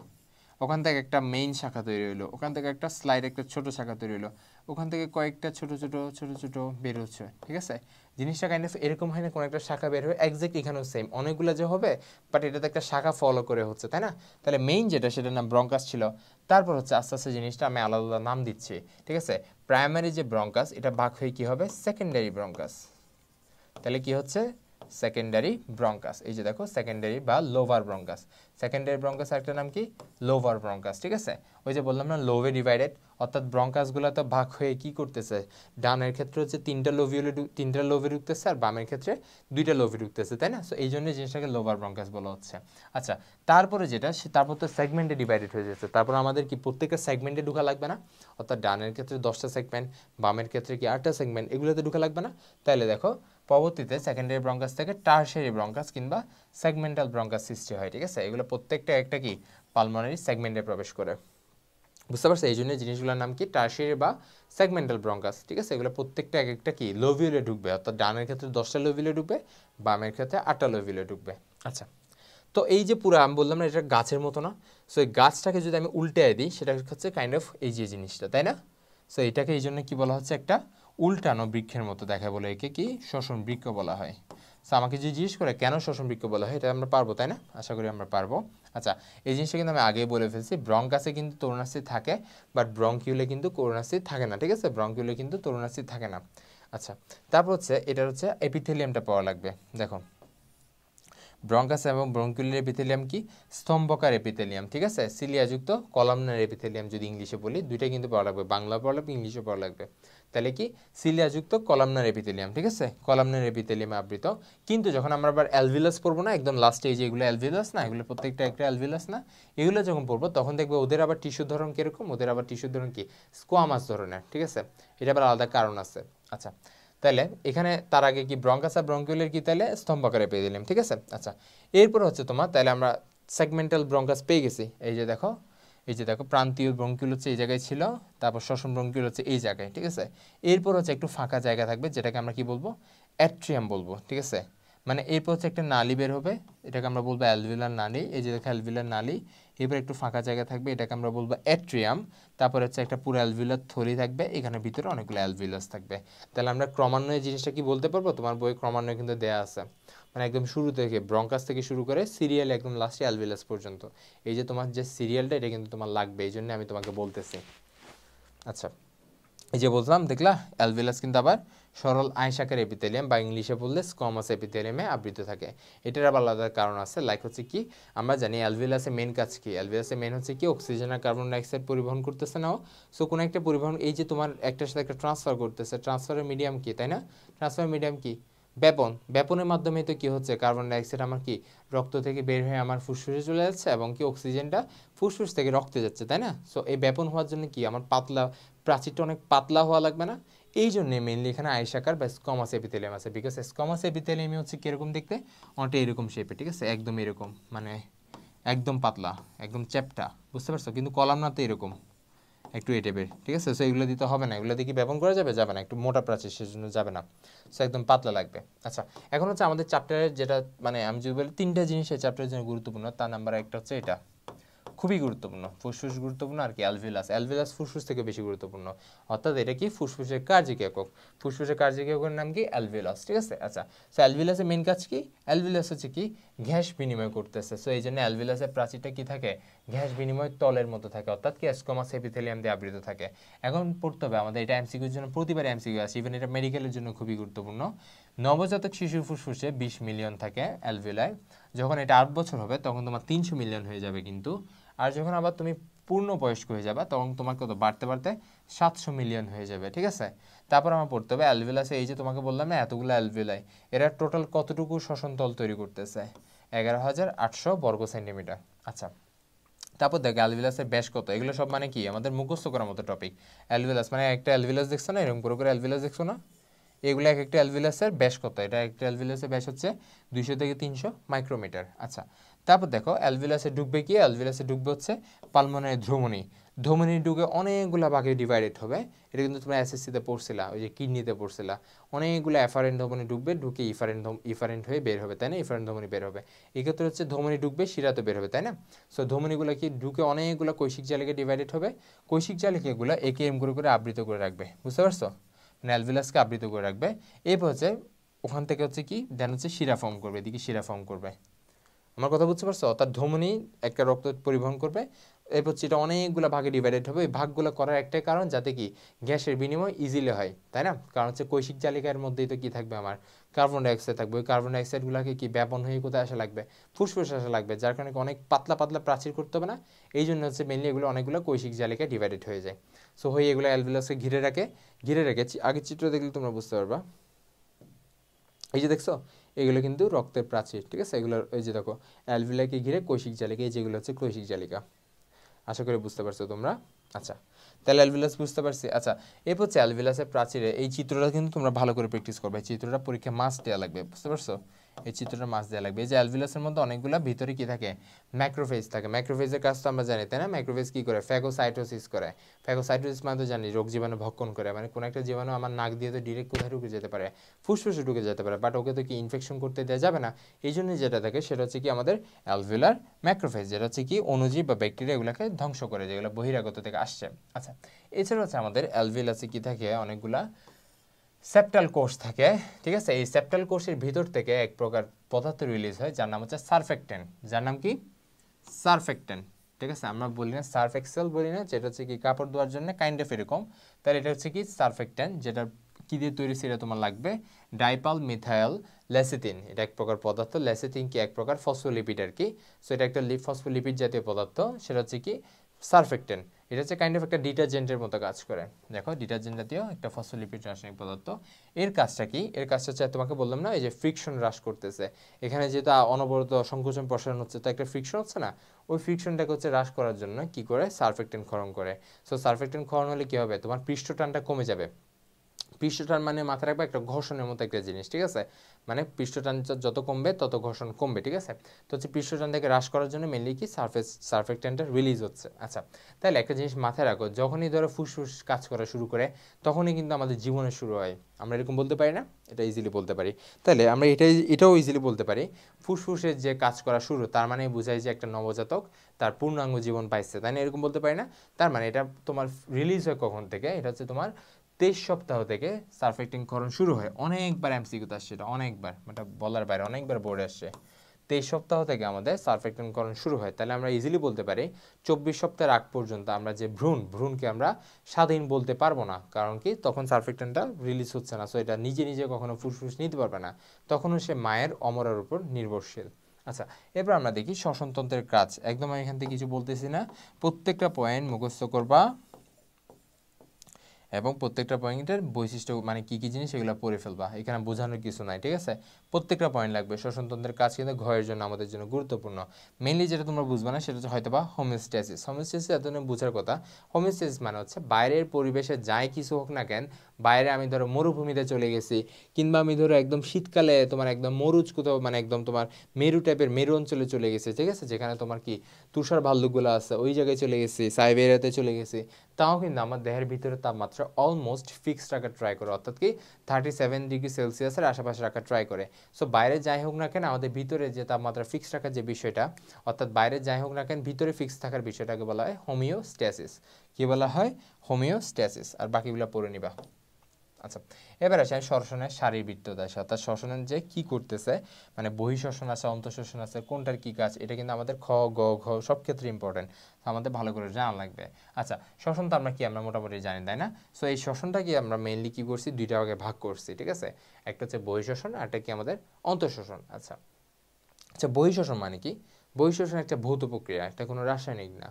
ওখান থেকে একটা মেইন শাখা তৈরি হলো, ওখান থেকে একটা স্লাইড একটা ছোট শাখা তৈরি হলো, ওখান থেকে কয়েকটা ছোট ছোট ছোট ছোট বের হচ্ছে, ঠিক আছে। জিনিসটা কাইন্ড অফ এরকম হয় না, কোনো একটা শাখা বের হয় এক্সাক্ট এখানেও সেম অনেকগুলো যে হবে, বাট এটাতে একটা শাখা ফলো করে হচ্ছে, তাই না? তাহলে মেইন যেটা সেটার নাম ব্রঙ্কাস ছিল, তারপর হচ্ছে আস্তে আস্তে জিনিসটা আমি আলাদা আলাদা নাম দিচ্ছি, ঠিক আছে। প্রাইমারি যে ব্রঙ্কাস এটা ভাগ হয়ে কি হবে সেকেন্ডারি ব্রঙ্কাস, তাহলে কি হচ্ছে সেকেন্ডারি ব্রঙ্কাস, এই যে দেখো সেকেন্ডারি বা লোভার ব্রঙ্কাস, সেকেন্ডারি ব্রঙ্কাস একটা নাম কি লোভার ব্রঙ্কাস, ঠিক আছে। ওই যে বললাম না লোভে ডিভাইডেড, অর্থাৎ ব্রঙ্কাসগুলো তো ভাগ হয়ে কি করতেছে, ডানের ক্ষেত্রে হচ্ছে 3টা লোভে ঢুকতেছে, আর বামের ক্ষেত্রে 2টা লোভে ঢুকতেছে, তাই না? সো এই জন্য জিনিসটাকে লোভার ব্রঙ্কাস বলা হচ্ছে। আচ্ছা, তারপরে যেটা তারপর তো সেগমেন্টে ডিভাইডেড হয়ে যাচ্ছে, তারপর আমাদের কি প্রত্যেকটা সেগমেন্টে ঢুকা লাগবে না, অর্থাৎ ডানের ক্ষেত্রে 10টা সেগমেন্ট, বামের ক্ষেত্রে কি 8টা সেগমেন্ট, এগুলোতে ঢুকা লাগবে না। তাহলে দেখো পরবর্তীতে সেকেন্ডারি ব্রঙ্কাস থেকে টারশিয়ারি ব্রঙ্কাস কিংবা সেগমেন্টাল ব্রঙ্কাস সৃষ্টি হয়, ঠিক আছে। এগুলো প্রত্যেকটা একটা কি পালমোনারি সেগমেন্টে প্রবেশ করে, বুঝতে পারছো? এই জন্য জিনিসগুলোর নাম কি টারশিয়ারি বা সেগমেন্টাল ব্রঙ্কাস, ঠিক আছে। এগুলো প্রত্যেকটা এক একটা কি লোভিউলে ঢুকবে, অর্থাৎ ডানের ক্ষেত্রে 10টা লোভিউলে ঢুকবে, বামের ক্ষেত্রে 8টা লোভিউলে ঢুকবে। আচ্ছা, তো এই যে পুরো আমি বললাম না এটা গাছের মতো না, সো এই গাছটাকে যদি আমি উল্টায় দিই সেটা হচ্ছে কাইন্ড অফ এই যে জিনিসটা, তাই না? সো এটাকে এই জন্য কি বলা হচ্ছে একটা উল্টানো বৃক্ষের মতো দেখায় বলে একে কি শ্বসন বৃক্ষ বলা হয়। সো আমাকে যে জিজ্ঞেস করে কেন শ্বসন বৃক্ষ বলা হয়, এটা আমরা পারবো, তাই না? আশা করি আমরা পারবো। আচ্ছা, এই জিনিসটা কিন্তু আমি আগেই বলে ফেলছি, ব্রঙ্কাসে কিন্তু তরুণাস্থি থাকে, বাট ব্রঙ্কিউলে কিন্তু করুণাস্থি থাকে না, ঠিক আছে, ব্রঙ্কিউলে কিন্তু তরুণাস্থি থাকে না। আচ্ছা, তারপর হচ্ছে এটার হচ্ছে এপিথেলিয়ামটা পাওয়া লাগবে। দেখো ব্রঙ্কাস এবং ব্রঙ্কিউলার এপিথেলিয়াম কি স্তম্ভকার এপিথেলিয়াম, ঠিক আছে, সিলিয়াযুক্ত কলামনার এপিথেলিয়াম যদি ইংলিশে বলি, দুইটাই কিন্তু পড়া লাগবে, বাংলা পড়া লাগবে ইংলিশে পড়া লাগবে। তাহলে কি সিলিয়াযুক্ত কলামনার এপিথেলিয়াম, ঠিক আছে, কলামনার এপিথেলিয়ামে আবৃত। কিন্তু যখন আমরা আবার অ্যালভিলাস পড়বো না একদম লাস্টে, এই যে এগুলো অ্যালভিলাস না, এগুলো প্রত্যেকটা একটা অ্যালভিলাস না, এগুলো যখন পড়বো তখন দেখবে ওদের আবার টিস্যুর ধরন কিরকম, ওদের আবার টিস্যুর ধরন কি স্কোয়ামাস ধরনের, ঠিক আছে, এটা আবার আলাদা কারণ আছে। আচ্ছা, তাহলে এখানে তার আগে কি ব্রঙ্কাস আর ব্রঙ্কিউলের কি তাহলে স্তম্ভকারে পেয়ে দিলাম, ঠিক আছে। আচ্ছা, এরপর হচ্ছে তোমার তাহলে আমরা সেগমেন্টাল ব্রঙ্কাস পেয়ে গেছি, এই যে দেখো, এই যে দেখো প্রান্তীয় ব্রঙ্কিউল হচ্ছে এই জায়গায় ছিল, তারপর শ্বসন ব্রঙ্কিউল হচ্ছে এই জায়গায়, ঠিক আছে। এরপর হচ্ছে একটু ফাঁকা জায়গা থাকবে যেটাকে আমরা কি বলবো অ্যাট্রিয়াম বলবো, ঠিক আছে। মানে এরপর হচ্ছে একটা নালী বের হবে, এটাকে আমরা বলবো অ্যালভিলার নালী, এই যে দেখো অ্যালভিলার নালী, এরপর একটু ফাঁকা জায়গা থাকবে, এটাকে আমরা বলবো অ্যাট্রিয়াম, তারপর হচ্ছে একটা পুরো অ্যালভিলার থলি থাকবে, এখানে ভিতরে অনেকগুলো অ্যালভিলাস থাকবে। তাহলে আমরা ক্রমান্বয়ে জিনিসটা কি বলতে পারবো, তোমার বই ক্রমান্বয়ে কিন্তু দেয়া আছে, মানে একদম শুরু থেকে ব্রঙ্কাস থেকে শুরু করে সিরিয়াল একদম লাস্টে অ্যালভিলাস পর্যন্ত, এই যে তোমার যে সিরিয়ালটা এটা কিন্তু তোমার লাগবে, এই জন্য আমি তোমাকে বলতেছি। আচ্ছা, এই যে বললাম দেখলা অ্যালভিলাস কিন্তু আবার সরল আয়সাকার এপিথেলিয়াম বা ইংলিশে বললে স্কোয়ামাস এপিথেলিয়ামে আবৃত থাকে। এটার আবার আলাদা কারণ আছে, লাইক হচ্ছে কি আমরা জানি অ্যালভিলাসের মেন কাজ কি, অ্যালভিলাসের মেন হচ্ছে কি অক্সিজেন আর কার্বন ডাইঅক্সাইড পরিবহন করতেছে না, সো কোনো একটা পরিবহন এই যে তোমার একটার সাথে একটা ট্রান্সফার করতেছে, ট্রান্সফারের মিডিয়াম কি, তাই না? ট্রান্সফার মিডিয়াম কি ব্যাপন, ব্যাপনের মাধ্যমে তো কি হচ্ছে কার্বন ডাইঅক্সাইড আমার কি রক্ত থেকে বের হয়ে আমার ফুসফুসে চলে যাচ্ছে, এবং কি অক্সিজেনটা ফুসফুস থেকে রক্তে যাচ্ছে, তাই না? সো এই ব্যাপন হওয়ার জন্য কি আমার পাতলা প্রাচীরটা অনেক পাতলা হওয়া লাগবে না, এই জন্য মেইনলি এখানে আয়সাকার বা স্কোয়ামাস এপিথেলিয়াম আছে, বিকজ স্কোয়ামাস এপিথেলিয়াম হচ্ছে কিরকম দেখতে অনেকটা এরকম শেপে, ঠিক আছে, একদম এরকম, মানে একদম পাতলা, একদম চ্যাপ্টা, বুঝতে পারছো? কিন্তু কলাম না তো এরকম একটু এই টাইপের, ঠিক আছে? সো এগুলো দিতে হবে না, এগুলো দিয়ে কি ব্যবহার করা যাবে? যাবে না, একটু মোটা প্রাচীর, সেজন্য যাবে না। সো একদম পাতলা লাগবে। আচ্ছা, এখন হচ্ছে আমাদের চ্যাপ্টারের যেটা মানে আমি যদি বলি 3টা জিনিস এই চ্যাপ্টারের জন্য গুরুত্বপূর্ণ, তার নাম্বার একটা হচ্ছে এটা খুবই গুরুত্বপূর্ণ, ফুসফুস গুরুত্বপূর্ণ, আর কি অ্যালভিলাস, অ্যালভিলাস ফুসফুস থেকে বেশি গুরুত্বপূর্ণ। অর্থাৎ এটা কি ফুসফুসের কার্যিক একক, ফুসফুসের কার্যিক এককের নাম কি? অ্যালভিলাস, ঠিক আছে? আচ্ছা, সো অ্যালভিলাসের মেন কাজ কি? অ্যালভিলাস হচ্ছে কি গ্যাস বিনিময় করতেছে। সো এই জন্য অ্যালভিলাসের প্রাচীরটা কি থাকে? গ্যাস বিনিময় তলের মতো থাকে, অর্থাৎ কি স্কোমাস এপিথেলিয়াম দিয়ে আবৃত থাকে। এখন পড়তে হবে আমাদের, এটা এমসিকিউর জন্য প্রতিবার এমসিকিউ আছে, ইভেন এটা মেডিকেলের জন্য খুবই গুরুত্বপূর্ণ। নবজাতক শিশুর ফুসফুসে 20 মিলিয়ন থাকে অ্যালভিলাই। যখন এটা 8 বছর হবে তখন তোমার 300 মিলিয়ন হয়ে যাবে কিন্তু। আর যখন আবার তুমি পূর্ণ বয়স্ক হয়ে যাবে তখন তোমার কত বাড়তে বাড়তে 700 মিলিয়ন হয়ে যাবে, ঠিক আছে? তারপর আমার পড়তে হবে অ্যালভিলাসে, এই যে তোমাকে বললাম না এতগুলো অ্যালভিলাই, এরা টোটাল কতটুকু শ্বসন তল তৈরি করতেছে? 11,800 বর্গ সেন্টিমিটার। আচ্ছা, তারপর দেখো অ্যালভিলাসের ব্যাস কত, এগুলো সব মানে কি আমাদের মুখস্থ করার মতো টপিক। অ্যালভিলাস মানে একটা অ্যালভিলাস দেখছো না, এরকম করে অ্যালভিলাস দেখছো না, এগুলো এক একটা অ্যালভিলাসের ব্যাস কত? এটা একটা অ্যালভিলাসের ব্যাস হচ্ছে 200 থেকে 300 মাইক্রোমিটার। আচ্ছা, তারপর দেখো অ্যালভিলাসে ঢুকবে কি? অ্যালভিলাসে ঢুকবে হচ্ছে পালমোনারি ধমনী, ধমনী ঢুকে অনেকগুলো ভাগে ডিভাইডেড হবে। এটা কিন্তু তোমরা এসএসসিতে পড়ছিলা, ওই যে কিডনিতে পড়ছিলা, অনেকগুলো এফারেন্ট ধমনী ঢুকবে, ঢুকে ইফারেন্ট হয়ে বের হবে, তাই না? ইফারেন্ট ধমনী বের হবে। এক্ষেত্রে হচ্ছে ধমনী ঢুকবে শিরাতে বের হবে, তাই না? সো ধমনীগুলো কি ঢুকে অনেকগুলো কৈশিক জালিকায় ডিভাইডেড হবে, কৈশিক জালিকাগুলো একে এম করে আবৃত করে রাখবে, বুঝতে পারছো? মানে অ্যালভিলাসকে আবৃত করে রাখবে। এরপর হচ্ছে ওখান থেকে হচ্ছে কি দেন হচ্ছে শিরা ফর্ম করবে, এদিকে শিরা ফর্ম করবে। আমার কথা বুঝতে পারছো? অর্থাৎ ধমনী একটা রক্ত পরিবহন করবে, এরপর হচ্ছে এটা অনেকগুলো ভাগে ডিভাইডেড হবে। এই ভাগগুলো করার একটাই কারণ যাতে কি গ্যাসের বিনিময় ইজিলি হয়, তাই না? কারণ হচ্ছে কৈশিক জালিকার মধ্যেই তো কি থাকবে আমার? কার্বন ডাইঅক্সাইড থাকবে। ওই কার্বন ডাইঅক্সাইডগুলোকে কি ব্যাপন হয়ে কোথায় আসা লাগবে? ফুসফুসে আসা লাগবে, যার কারণে অনেক পাতলা পাতলা প্রাচীর করতে হবে না। এই জন্য হচ্ছে মেনলি এগুলো অনেকগুলো কৈশিক জালিকায় ডিভাইডেড হয়ে যায়। সো হয়ে এগুলো অ্যালভিলাসকে ঘিরে রাখে, ঘিরে রেখে আগের চিত্র দেখলে তোমরা বুঝতে পারবা। এই যে দেখছো এগুলো কিন্তু রক্তের প্রাচীর, ঠিক আছে? এগুলো এই যে দেখো অ্যালভিলাকে ঘিরে কৈশিক জালিকা, এই যেগুলো হচ্ছে কৈশিক জালিকা। আশা করি বুঝতে পারছো তোমরা। আচ্ছা, তাহলে অ্যালভিলাস বুঝতে পারছি। আচ্ছা, এরপর হচ্ছে অ্যালভিলাসের প্রাচীরে এই চিত্রটা কিন্তু তোমরা ভালো করে প্র্যাকটিস করবে, এই চিত্রটা পরীক্ষা মাস্ট দেওয়া লাগবে, বুঝতে পারছো? এই চিত্রটা মাস্ট দেওয়া লাগবে। এই যে অ্যালভিলাসের মধ্যে অনেকগুলো ভিতরে কি থাকে? ম্যাক্রোফেজ থাকে। ম্যাক্রোফেজের কাজ তো আমরা জানি, তাই না? ম্যাক্রোফেজ কি করে? ফ্যাগোসাইটোসিস করে। ফ্যাগোসাইটোসিস মানে তো জানি রোগ জীবাণু ভক্ষণ করে, মানে কোনো একটা জীবাণু আমার নাক দিয়ে তো ডিরেক্ট কোথায় ঢুকে যেতে পারে? ফুসফুসে ঢুকে যেতে পারে, বাট ওকে তো কি ইনফেকশন করতে দেওয়া যাবে না। এই জন্য যেটা থাকে সেটা হচ্ছে কি আমাদের অ্যালভিলার ম্যাক্রোফেজ, যেটা হচ্ছে কি অণুজীব বা ব্যাকটেরিয়া এগুলোকে ধ্বংস করে, যেগুলো বহিরাগত থেকে আসছে। আচ্ছা, এছাড়া হচ্ছে আমাদের অ্যালভিলাসে কি থাকে? অনেকগুলা সেপ্টাল কোষ থাকে, ঠিক আছে? এই সেপ্টাল কোষের ভিতর থেকে এক প্রকার পদার্থ রিলিজ হয় যার নাম হচ্ছে সারফেক্টেন্ট। যার নাম কি? সারফেক্টেন্ট, ঠিক আছে? আমরা বলি না সার্ফ এক্সেল বলি না, যেটা হচ্ছে কি কাপড় ধোয়ার জন্য কাইন্ড অফ এরকম। তাহলে এটা হচ্ছে কি সারফেক্টেন্ট, যেটা কি দিয়ে তৈরি সেটা তোমার লাগবে। ডাইপাল মিথাইল লেসিথিন, এটা এক প্রকার পদার্থ। লেসিথিন কি এক প্রকার ফসফোলিপিড আর কি। সো এটা একটা ফসফোলিপিড জাতীয় পদার্থ, সেটা হচ্ছে কি সারফেক্টেন্ট। এটা হচ্ছে কাইন্ড অফ একটা ডিটারজেন্টের মতো কাজ করে। দেখো ডিটারজেন্ট জাতীয় একটা ফসফোলিপিড রাসায়নিক পদার্থ। এর কাজটা কি? এর কাজটা হচ্ছে তোমাকে বললাম না এই যে ফ্রিকশন হ্রাস করতেছে। এখানে যেহেতু অনবরত সংকোচন প্রসারণ হচ্ছে, তো একটা ফ্রিকশন হচ্ছে না, ওই ফ্রিকশনটাকে হচ্ছে হ্রাস করার জন্য কি করে? সারফেক্টেন্ট ক্ষরণ করে। সো সারফেক্টেন্ট ক্ষরণ হলে কি হবে? তোমার পৃষ্ঠটানটা কমে যাবে। পৃষ্ঠটান মানে মাথায় রাখবে একটা ঘর্ষণের মতো একটা জিনিস, ঠিক আছে? মানে পৃষ্ঠটান যত কমবে তত ঘর্ষণ কমবে, ঠিক আছে? তো হচ্ছে পৃষ্ঠটান থেকে হ্রাস করার জন্য মেনলি কি সারফেক্টেন্টটা রিলিজ হচ্ছে। আচ্ছা, তাহলে একটা জিনিস মাথায় রাখো, যখনই ধরো ফুসফুস কাজ করা শুরু করে তখনই কিন্তু আমাদের জীবনের শুরু হয়। আমরা এরকম বলতে পারি না? এটা ইজিলি বলতে পারি। তাহলে আমরা এটাও ইজিলি বলতে পারি, ফুসফুসের যে কাজ করা শুরু তার মানে বোঝায় যে একটা নবজাতক তার পূর্ণাঙ্গ জীবন পাইছে, তাই না? এরকম বলতে পারি না? তার মানে এটা তোমার রিলিজ হয় কখন থেকে? এটা হচ্ছে তোমার 23 সপ্তাহ থেকে সারফেক্টিং করণ শুরু হয়। অনেকবার এমসিকিউতে আসছে এটা, অনেকবার, এটা বলার বাইরে, অনেকবার বোর্ডে আসছে। 23 সপ্তাহ থেকে আমাদের সারফেক্টিং করণ শুরু হয়। তাহলে আমরা ইজিলি বলতে পারি 24 সপ্তাহের আগ পর্যন্ত আমরা যে ভ্রূণকে আমরা স্বাধীন বলতে পারবো না। কারণ কি? তখন সারফেক্টেন্টটা রিলিজ হচ্ছে না। সো এটা নিজে নিজে কখনো ফুসফুস নিতে পারবে না, তখনও সে মায়ের অমরার উপর নির্ভরশীল। আচ্ছা, এরপর আমরা দেখি শ্বসনতন্ত্রের কাজ। একদম আমি এখান থেকে কিছু বলতেছি না, প্রত্যেকটা পয়েন্ট মুখস্থ করবা এবং প্রত্যেকটা পয়েন্টের বৈশিষ্ট্য মানে কি কি জিনিস এগুলো পড়ে ফেলবা, এখানে বোঝানোর কিছু নাই, ঠিক আছে? প্রত্যেকটা পয়েন্ট লাগবে। শ্বসনতন্ত্রের কাজ কিন্তু ঘয়ের জন্য আমাদের জন্য গুরুত্বপূর্ণ। মেইনলি যেটা তোমরা বুঝবা না সেটা হচ্ছে হয়তো বা হোমিওস্ট্যাসিস। হোমিওস্ট্যাসিস এতদিন বোঝার কথা। হোমিওস্ট্যাসিস মানে হচ্ছে বাইরের পরিবেশে যাই কিছু হোক না কেন, বাইরে আমি ধরো মরুভূমিতে চলে গেছি, কিংবা আমি ধরো একদম শীতকালে তোমার একদম মরুজ কোথাও মানে একদম তোমার মেরু টাইপের মেরু অঞ্চলে চলে গেছে, ঠিক আছে, যেখানে তোমার কি তুষার ভাল্লুকগুলো আছে, ওই জায়গায় চলে গেছি, সাইবেরিয়াতে চলে গেছি, তাও কিন্তু আমার দেহের ভিতরে তাপমাত্রা অলমোস্ট ফিক্সড রাখার ট্রাই করে, অর্থাৎ কি 37 ডিগ্রি সেলসিয়াসের আশেপাশে রাখার ট্রাই করে। সো বাইরে যাই হোক না কেন আমাদের ভিতরে যে তাপমাত্রা ফিক্সড রাখার যে বিষয়টা, অর্থাৎ বাইরে যাই হোক না কেন ভিতরে ফিক্স থাকার বিষয়টাকে বলা হয় হোমিওস্ট্যাসিস। কি বলা হয়? হোমিওস্ট্যাসিস। আর বাকিগুলো পড়ে নিবা। আচ্ছা, এবার আসে শ্বসনের শারীরবৃত্ততা, অর্থাৎ শ্বসনের যে কি করতেছে, মানে বহিঃশ্বসন আছে, অন্তঃশ্বসন আছে, কোনটার কি কাজ, এটা কিন্তু আমাদের খ গ ঘ সব ক্ষেত্রে ইম্পর্টেন্ট, আমাদের ভালো করে জানা লাগবে। আচ্ছা, শ্বসন তো আমরা কি আমরা মোটামুটি জানি, তাই না? সো এই শ্বসনটা কি আমরা মেইনলি কি করছি, দুইটা ভাগে ভাগ করছি, ঠিক আছে? একটা হচ্ছে বহিঃশ্বসন আর একটা কি আমাদের অন্তঃশ্বসন। আচ্ছা আচ্ছা, বহিঃশ্বসন মানে কি? বহিঃশ্বসন একটা ভৌত প্রক্রিয়া, এটা কোনো রাসায়নিক না।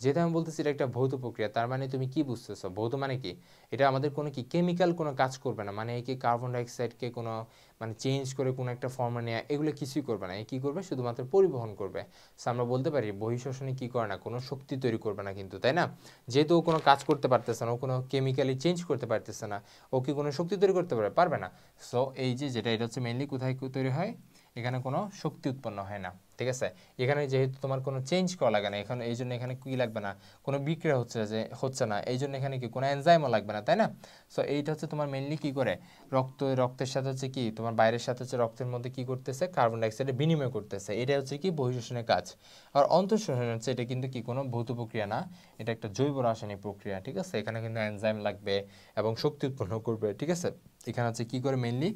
যেটা আমি বলতেছি এটা একটা ভৌত প্রক্রিয়া, তার মানে তুমি কি বুঝতেছো? ভৌত মানে কি? এটা আমাদের কোনো কি কেমিক্যাল কোনো কাজ করবে না, মানে এই কি কার্বন ডাইঅক্সাইডকে কোনো মানে চেঞ্জ করে কোনো একটা ফর্মে নেওয়া, এগুলো কিছুই করবে না। এ কী করবে? শুধুমাত্র পরিবহন করবে। সো আমরা বলতে পারি বহিঃশ্বসনে কি করে না, কোনো শক্তি তৈরি করবে না কিন্তু, তাই না? যেহেতু ও কোনো কাজ করতে পারতেছে না, ও কোনো কেমিক্যালি চেঞ্জ করতে পারতেছে না, ও কি কোনো শক্তি তৈরি করতে পারবে না। সো এই যে যেটা, এটা হচ্ছে মেইনলি কোথায় তৈরি হয়, এখানে কোনো শক্তি উৎপন্ন হয় না, ঠিক আছে? এখানে যেহেতু তোমার কোনো চেঞ্জ করা লাগে না, এখন এই জন্য এখানে কি লাগবে না, কোনো বিক্রিয়া হচ্ছে না, এই জন্য এখানে কি কোনো এনজাইমও লাগবে না, তাই না? সো এইটা হচ্ছে তোমার মেইনলি কি করে, রক্তের সাথে হচ্ছে কি তোমার বাইরের সাথে হচ্ছে রক্তের মধ্যে কি করতেছে, কার্বন ডাইঅক্সাইডের বিনিময় করতেছে, এটা হচ্ছে কি বহিঃশ্বসনের কাজ। আর অন্তঃশ্বসন হচ্ছে এটা কিন্তু কি কোনো ভৌত প্রক্রিয়া না, এটা একটা জৈব রাসায়নিক প্রক্রিয়া, ঠিক আছে? এখানে কিন্তু এনজাইম লাগবে এবং শক্তি উৎপন্ন করবে, ঠিক আছে? এখানে হচ্ছে কি করে মেইনলি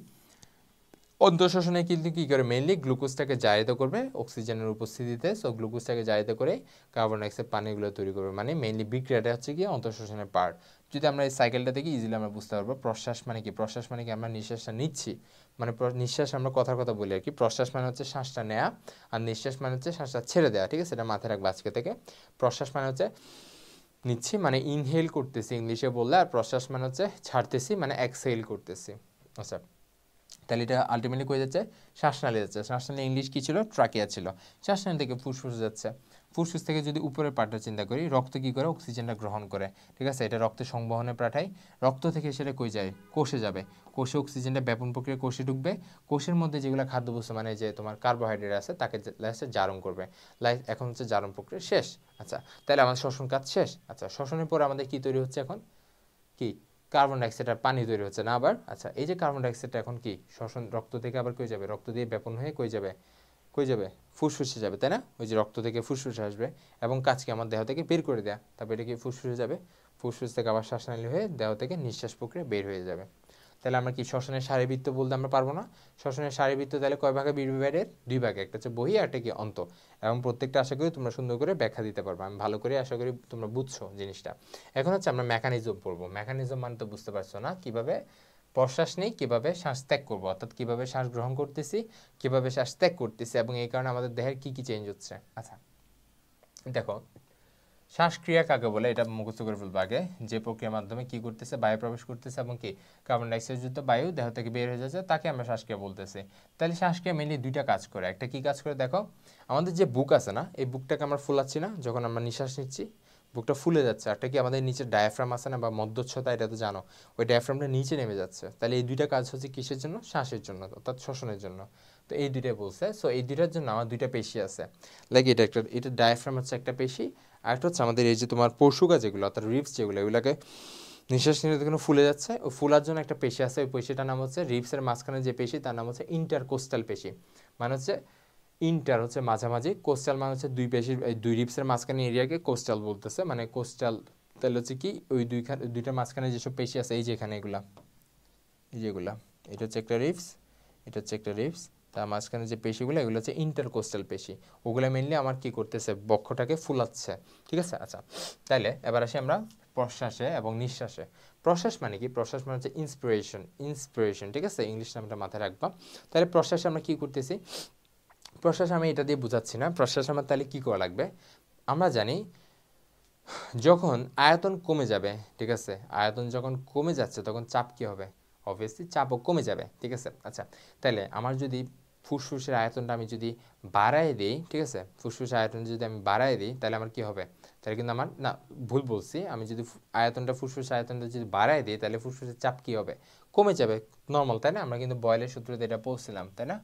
অন্তঃশ্বসনে কিন্তু কী করে, মেইনলি গ্লুকোজটাকে জারিত করবে অক্সিজেনের উপস্থিতিতে। সো গ্লুকোজটাকে জারিত করে কার্বন ডাইঅক্সাইড পানিগুলো তৈরি করবে, মানে মেইনলি বিক্রিয়াটা হচ্ছে কি অন্তঃশ্বসনের পার্ট। যদি আমরা এই সাইকেলটা দেখি ইজিলি আমরা বুঝতে পারবো। প্রশ্বাস মানে কি? প্রশ্বাস মানে কি আমরা নিঃশ্বাসটা নিচ্ছি, মানে নিঃশ্বাস আমরা কথার কথা বলি আর কি। প্রশ্বাস মানে হচ্ছে শ্বাসটা নেওয়া, আর নিঃশ্বাস মানে হচ্ছে শ্বাসটা ছেড়ে দেওয়া, ঠিক আছে? এটা মাথায় রাখবো আজকে থেকে। প্রশ্বাস মানে হচ্ছে নিচ্ছি মানে ইনহেল করতেছি ইংলিশে বললে, আর প্রশ্বাস মানে হচ্ছে ছাড়তেছি মানে এক্সহেল করতেছি। আচ্ছা, তাহলে এটা আলটিমেটলি কই যাচ্ছে? শ্বাসনালী যাচ্ছে। শ্বাসনালী ইংলিশ কী ছিল? ট্রাকিয়া ছিল। শ্বাসনালী থেকে ফুসফুস যাচ্ছে। ফুসফুস থেকে যদি উপরের পার্টটা চিন্তা করি, রক্ত কী করে? অক্সিজেনটা গ্রহণ করে, ঠিক আছে? এটা রক্তে সংবহনে পাঠায়। রক্ত থেকে সেটা কই যায়? কোষে যাবে। কোষে অক্সিজেনটা ব্যাপন প্রক্রিয়া কোষে ঢুকবে। কোষের মধ্যে যেগুলো খাদ্যবস্তু মানে যে তোমার কার্বোহাইড্রেট আছে তাকে লাস্টে জারণ করবে। এখন হচ্ছে জারণ প্রক্রিয়া শেষ। আচ্ছা, তাহলে আমাদের শ্বসন কাজ শেষ। আচ্ছা, শ্বসনের পরে আমাদের কী তৈরি হচ্ছে এখন? কি কার্বন ডাইঅক্সাইড আর পানি তৈরি হচ্ছে না আবার? আচ্ছা, এই যে কার্বন ডাইঅক্সাইডটা এখন কি শ্বসন রক্ত থেকে আবার কই যাবে? রক্ত দিয়ে ব্যাপন হয়ে কই যাবে? কই যাবে? ফুসফুসে যাবে, তাই না? ওই যে রক্ত থেকে ফুসফুসে আসবে এবং কাজকে আমার দেহ থেকে বের করে দেয়া, তারপর এটা কি ফুসফুসে যাবে, ফুসফুস থেকে আবার শ্বাসনালী হয়ে দেহ থেকে নিঃশ্বাস প্রক্রিয়া বের হয়ে যাবে। তাহলে আমরা কি শ্বসনের শারীরবৃত্ত বলতে আমরা পারবো না? শ্বসনের শারীরবৃত্ত তাহলে কয় ভাগে বিভাগের? দুই ভাগে, একটা হচ্ছে বহি আর একটা কি অন্ত। এবং প্রত্যেকটা আশা করি তোমরা সুন্দর করে ব্যাখ্যা দিতে পারবে, আমি ভালো করে আশা করি তোমরা বুঝছো জিনিসটা। এখন হচ্ছে আমরা মেকানিজম পড়বো। মেকানিজম মানে তো বুঝতে পারছো না, কিভাবে প্রশ্বাস নেই, কিভাবে শ্বাস ত্যাগ করবো, অর্থাৎ কিভাবে শ্বাস গ্রহণ করতেছি, কিভাবে শ্বাস ত্যাগ করতেছি, এবং এই কারণে আমাদের দেহের কি কি চেঞ্জ হচ্ছে। আচ্ছা দেখো, শ্বাসক্রিয়া কাকে বলে এটা মুখস্থ করে ফেলবো আগে। যে প্রক্রিয়ার মাধ্যমে কি করতেছে, বায়ু প্রবেশ করতেছে এবং কি কার্বন ডাইঅক্সাইড যুক্ত বায়ু দেহ থেকে বের হয়ে যাচ্ছে, তাকে আমরা শ্বাসক্রিয়া বলতেছি। তাহলে শ্বাসক্রিয়া মেনলি দুইটা কাজ করে। একটা কি কাজ করে দেখো, আমাদের যে বুক আছে না, এই বুকটাকে আমরা ফুলাচ্ছি না যখন আমরা নিঃশ্বাস নিচ্ছি, বুকটা ফুলে যাচ্ছে। একটা কি আমাদের নিচে ডায়াফ্রাম আছে না বা মধ্যচ্ছদা, এটা তো জানো, ওই ডায়াফ্রামটা নিচে নেমে যাচ্ছে। তাহলে এই দুইটা কাজ হচ্ছে কিসের জন্য? শ্বাসের জন্য, অর্থাৎ শ্বসনের জন্য। তো এই দুইটাই বলছে। সো এই দুইটার জন্য আমার দুইটা পেশি আছে, লাইক এটা ডায়াফ্রাম হচ্ছে একটা পেশি, আর একটা হচ্ছে আমাদের এই যে তোমার পরশুগা যেগুলো অর্থাৎ রিবস যেগুলো, এগুলোকে নিঃশ্বাস নিতে কোনো ফুলে যাচ্ছে, ওই ফুলার জন্য একটা পেশি আছে। ওই পেশিটার নাম হচ্ছে রিবসের মাঝখানে যে পেশি, তার নাম হচ্ছে ইন্টারকোস্টাল পেশি। মানে হচ্ছে ইন্টার হচ্ছে মাঝামাঝি, কোস্টাল মানে হচ্ছে দুই পেশির দুই রিবসের মাঝখানে এরিয়াকে কোস্টাল বলতেছে, মানে কোস্টাল। তাহলে হচ্ছে কি ওই দুইটার মাঝখানে যেসব পেশি আছে, এই যে এখানে এগুলা, এই যেগুলা, এটা হচ্ছে একটা রিবস, এটা হচ্ছে একটা রিবস, তার মাঝখানে যে পেশিগুলো এগুলো হচ্ছে ইন্টারকোস্টাল পেশি। ওগুলো মেনলি আমার কি করতেছে, বক্ষটাকে ফুলাচ্ছে, ঠিক আছে? আচ্ছা, তাইলে এবার আসি আমরা প্রশ্বাসে এবং নিঃশ্বাসে। প্রশ্বাস মানে কি? প্রশ্বাস মানে হচ্ছে ইন্সপিরেশন, ঠিক আছে? ইংলিশ নামটা মাথায় রাখবা। তাহলে প্রশ্বাসে আমরা কি করতেছি? প্রশ্বাস আমি এটা দিয়ে বোঝাচ্ছি না। প্রশ্বাস আমার তাহলে কি করা লাগবে? আমরা জানি যখন আয়তন কমে যাবে, ঠিক আছে, আয়তন যখন কমে যাচ্ছে তখন চাপ কি হবে? অবভিয়াসলি চাপও কমে যাবে, ঠিক আছে। আচ্ছা, তাহলে আমার যদি ফুসফুসের আয়তনটা আমি যদি বাড়ায় দিই, ঠিক আছে, ফুসফুসের আয়তন যদি আমি বাড়ায় দিই তাহলে আমার কি হবে? তাহলে কিন্তু আমার না, ভুল বলছি, আমি যদি আয়তনটা ফুসফুসের আয়তনটা যদি বাড়ায় দিই তাহলে ফুসফুসের চাপ কি হবে? কমে যাবে, নর্মাল, তাই না? আমরা কিন্তু বয়েলের সূত্রতে এটা পড়ছিলাম, তাই না?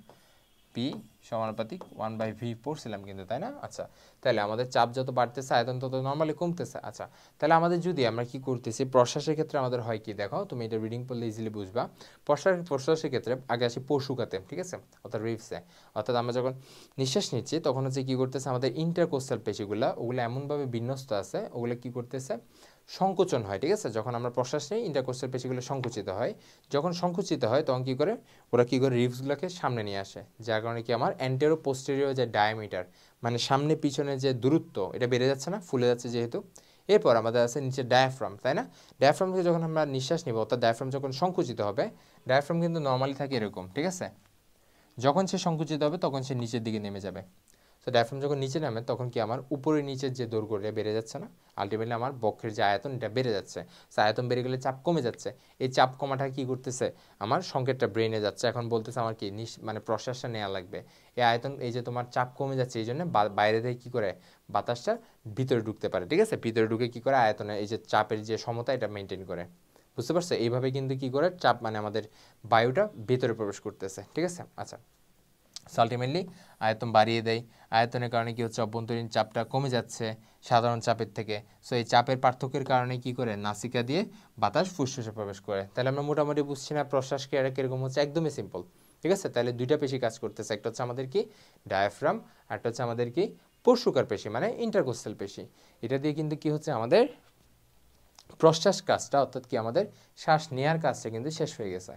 পি সমানুপাতিক 1/v পড়ছিলাম কিন্তু, তাই না? আচ্ছা, তাহলে আমাদের চাপ যত বাড়তেছে আয়তন তত নর্মালি কমতেছে। আচ্ছা, তাহলে আমাদের যদি আমরা কি করতেছি, প্রশ্বাসের ক্ষেত্রে আমাদের হয় কি, দেখো তুমি এটা রিডিং পড়লে ইজিলি বুঝবা। প্রশ্বাসের ক্ষেত্রে আগে আসি পশুকাতে, ঠিক আছে, অর্থাৎ রিপসে। অর্থাৎ আমরা যখন নিঃশ্বাস নিচ্ছি তখন হচ্ছে কি করতেছে, আমাদের ইন্টারকোস্টাল পেশিগুলো ওগুলো এমনভাবে বিন্যস্ত আছে, ওগুলো কি করতেছে, সংকোচন হয়, ঠিক আছে। যখন আমরা প্রশ্বাস নিই ইন্টারকোস্টাল পেশিগুলো সংকুচিত হয়, যখন সংকুচিত হয় তখন কি করে, ওরা কি করে রিপসগুলোকে সামনে নিয়ে আসে, যার কারণে কি আমার অ্যান্টেরো পোস্টেরিয়র যে ডায়ামিটার, মানে সামনে পিছনে যে দূরত্ব, এটা বেড়ে যাচ্ছে না, ফুলে যাচ্ছে যেহেতু। এরপর আমাদের আছে নিচে ডায়াফ্রাম, তাই না? ডায়াফ্রাম থেকে যখন আমরা নিঃশ্বাস নিব, অর্থাৎ ডায়াফ্রাম যখন সংকুচিত হবে, ডায়াফ্রাম কিন্তু নর্মালি থাকে এরকম, ঠিক আছে। যখন সে সংকুচিত হবে তখন সে নিচের দিকে নেমে যাবে। তো ডায়াফ্রাম যখন নিচে নামে তখন কি আমার উপরে নিচের যে দৈর্ঘ্যটা বেড়ে যাচ্ছে না, আলটিমেটলি আমার বক্ষের যে আয়তন এটা বেড়ে যাচ্ছে। সো আয়তন বেড়ে গেলে চাপ কমে যাচ্ছে। এই চাপ কমাটা কি করতেছে, আমার সংকেতটা ব্রেনে যাচ্ছে, এখন বলতেছে আমার কি মানে প্রশ্বাসটা নেওয়া লাগবে। এই আয়তন, এই যে তোমার চাপ কমে যাচ্ছে, এই জন্য বাইরে থেকে কি করে বাতাসটা ভিতরে ঢুকতে পারে, ঠিক আছে। ভিতরে ঢুকে কি করে আয়তনে এই যে চাপের যে সমতা এটা মেনটেন করে, বুঝতে পারছো? এইভাবে কিন্তু কি করে চাপ, মানে আমাদের বায়ুটা ভিতরে প্রবেশ করতেছে, ঠিক আছে। আচ্ছা, আলটিমেটলি আয়তন বাড়িয়ে দেয়, আয়তনের কারণে কি হচ্ছে, অভ্যন্তরীণ চাপটা কমে যাচ্ছে সাধারণ চাপের থেকে। সো এই চাপের পার্থক্যের কারণে কি করে, নাসিকা দিয়ে বাতাস ফুসফুসে প্রবেশ করে। তাহলে আমরা মোটামুটি বুঝছি না প্রশ্বাস ক্রিয়াটা কিরকম হচ্ছে, একদমই সিম্পল, ঠিক আছে। তাহলে দুইটা পেশি কাজ করতেছে, একটা হচ্ছে আমাদের কি ডায়াফ্রাম, আর একটা হচ্ছে আমাদের কি পরশুকার পেশি, মানে ইন্টারকোস্টাল পেশি। এটা দিয়ে কিন্তু কি হচ্ছে, আমাদের প্রশ্বাস কাজটা, অর্থাৎ কি আমাদের শ্বাস নেওয়ার কাজটা কিন্তু শেষ হয়ে গেছে।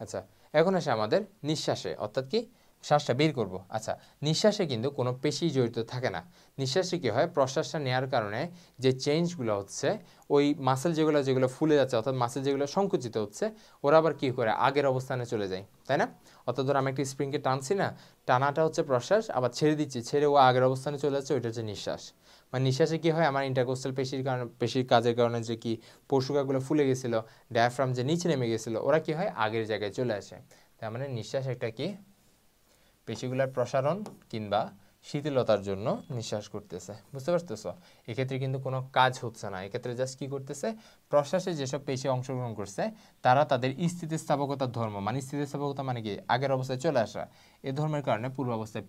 আচ্ছা, এখন আসে আমাদের নিঃশ্বাসে, অর্থাৎ কি শ্বাসটা বের করব। আচ্ছা, নিঃশ্বাসে কিন্তু কোনো পেশি জড়িত থাকে না। নিঃশ্বাসে কী হয়, প্রশ্বাসটা নেওয়ার কারণে যে চেঞ্জগুলো হচ্ছে, ওই মাসেল যেগুলো ফুলে যাচ্ছে, অর্থাৎ মাসেল যেগুলো সংকুচিত হচ্ছে, ওরা আবার কী করে আগের অবস্থানে চলে যায়, তাই না? অর্থাৎ ধর আমি একটা স্প্রিংকে টানছি না, টানাটা হচ্ছে প্রশ্বাস, আবার ছেড়ে দিচ্ছি, ছেড়ে ও আগের অবস্থানে চলে যাচ্ছে, ওইটা হচ্ছে নিঃশ্বাস। মানে নিঃশ্বাসে কী হয়, আমার ইন্টারকোস্টাল পেশির কারণে, পেশির কাজের কারণে যে কি পশুকাগুলো ফুলে গেছিলো, ডায়াফ্রাম যে নিচে নেমে গেছিলো, ওরা কি হয় আগের জায়গায় চলে আসে। তার মানে নিঃশ্বাস একটা কি পেশিগুলোর প্রসারণ কিংবা শিথিলতার জন্য নিঃশ্বাস করতেছে, বুঝতে পারতেছো? এক্ষেত্রে কিন্তু কোনো কাজ হচ্ছে না, এক্ষেত্রে জাস্ট কি করতেছে, প্রশ্বাসে যেসব পেশি অংশগ্রহণ করছে তারা তাদের স্থিতিস্থাপকতার ধর্ম, মানে স্থিতিস্থাপকতা মানে কি আগের অবস্থায় চলে আসা, এ ধর্মের কারণে পূর্ব অবস্থায়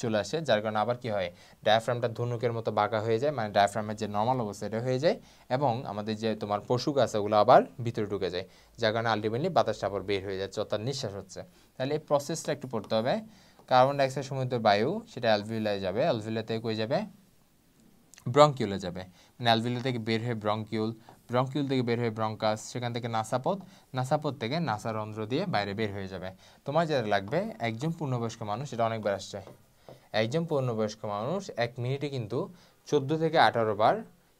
চলে আসে, যার কারণে আবার কি হয়, ডায়াফ্রামটা ধনুকের মতো বাঁকা হয়ে যায়, মানে ডায়াফ্রামের যে নর্মাল অবস্থা এটা হয়ে যায়, এবং আমাদের যে তোমার পশুক আছে ওগুলো আবার ভিতরে ঢুকে যায়, যার কারণে আলটিমেটলি বাতাসটা আবার বের হয়ে যাচ্ছে, অর্থাৎ নিঃশ্বাস হচ্ছে। তাহলে এই প্রসেসটা একটু পড়তে হবে। কার্বন ডাইঅক্সাইড সমৃদ্ধ বায়ু সেটা অ্যালভিউলায় যাবে, অ্যালভিউলা থেকে কই যাবে, ব্রঙ্কিউলে যাবে, মানে অ্যালভিউলা থেকে বের হয়ে ব্রঙ্কিউল, ব্রঙ্কিউল থেকে বের হয়ে ব্রঙ্কাস, সেখান থেকে নাসাপথ, নাসাপথ থেকে নাসারন্ধ্র দিয়ে বাইরে বের হয়ে যাবে। তোমার যেটা লাগবে, একজন পূর্ণবয়স্ক মানুষ, এটা অনেকবার আসছে, একজন পূর্ণবয়স্ক মানুষ 1 মিনিটে কিন্তু 14 থেকে 18 বার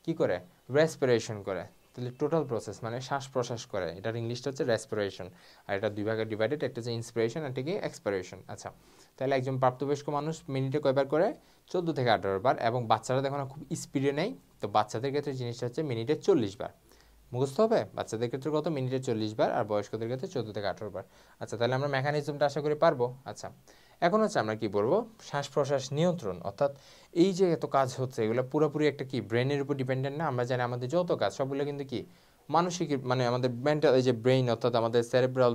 কি করে, রেসপিরেশন করে। তাহলে টোটাল প্রসেস মানে শ্বাস প্রশ্বাস করে, এটার ইংলিশটা হচ্ছে রেসপিরেশন, আর এটা দুই ভাগে ডিভাইডেড, একটা হচ্ছে ইন্সপিরেশন আর একটা কি এক্সপিরেশন। আচ্ছা, তাহলে একজন প্রাপ্তবয়স্ক মানুষ মিনিটে কয়বার করে, 14 থেকে 18 বার, এবং বাচ্চারা দেখো না খুব স্পিডে নেয়, তো বাচ্চাদের ক্ষেত্রে জিনিসটা হচ্ছে মিনিটে 40 বার মুখস্থ হবে। বাচ্চাদের ক্ষেত্রে কত, মিনিটে 40 বার, আর বয়স্কদের ক্ষেত্রে 14 থেকে 18 বার। আচ্ছা, তাহলে আমরা মেকানিজমটা আশা করি পারবো। আচ্ছা, এখন হচ্ছে আমরা কি বলবো, শ্বাস প্রশ্বাস নিয়ন্ত্রণ, অর্থাৎ এই যে এত কাজ হচ্ছে এগুলো পুরোপুরি একটা কি ব্রেনের উপর ডিপেন্ডেন্ট না। আমরা জানি আমাদের যত কাজ সবগুলো কিন্তু কি মানসিক, মানে আমাদের মেন্টাল, এই যে ব্রেইন, অর্থাৎ আমাদের সেরেব্রাল,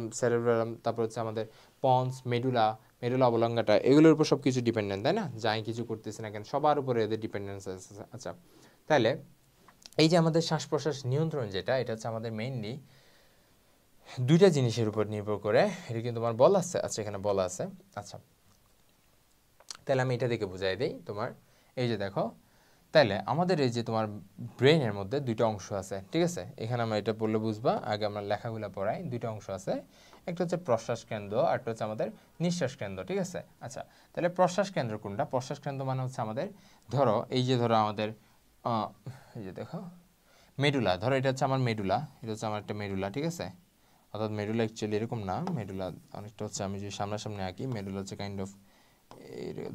তারপর হচ্ছে আমাদের পন্স, মেডুলা, মেডুলা অবলঙ্গাটা, এগুলোর উপর সব কিছু ডিপেন্ডেন্ট, তাই না? যাই কিছু করতেছে না কেন সবার উপরে এদের ডিপেন্ডেন্স আছে। আচ্ছা, তাহলে এই যে আমাদের শ্বাস প্রশ্বাস নিয়ন্ত্রণ যেটা, এটা হচ্ছে আমাদের মেইনলি দুইটা জিনিসের উপর নির্ভর করে। এটা কিন্তু তোমার বলা আছে, আচ্ছা এখানে বলা আছে। আচ্ছা, তাহলে আমি এটা দেখে বুঝাই দিই তোমার, এই যে দেখো, তাহলে আমাদের এই যে তোমার ব্রেনের মধ্যে দুইটা অংশ আছে, ঠিক আছে। এখানে আমরা এটা পড়লে বুঝবা, আগে আমরা লেখাগুলো পড়াই। দুইটা অংশ আছে, একটা হচ্ছে প্রশ্বাস কেন্দ্র, আর একটা হচ্ছে আমাদের নিঃশ্বাস কেন্দ্র, ঠিক আছে। আচ্ছা, তাহলে প্রশ্বাস কেন্দ্র কোনটা, প্রশ্বাস কেন্দ্র মানে হচ্ছে আমাদের, ধরো এই যে ধরো আমাদের এই যে দেখো মেডুলা, ধরো এটা হচ্ছে আমার মেডুলা, এটা হচ্ছে আমার একটা মেডুলা, ঠিক আছে। অর্থাৎ মেডুলা অ্যাকচুয়ালি এরকম না, মেডুলা অনেকটা হচ্ছে, আমি যদি সামনাসামনি আঁকি, মেডুলা হচ্ছে কাইন্ড অফ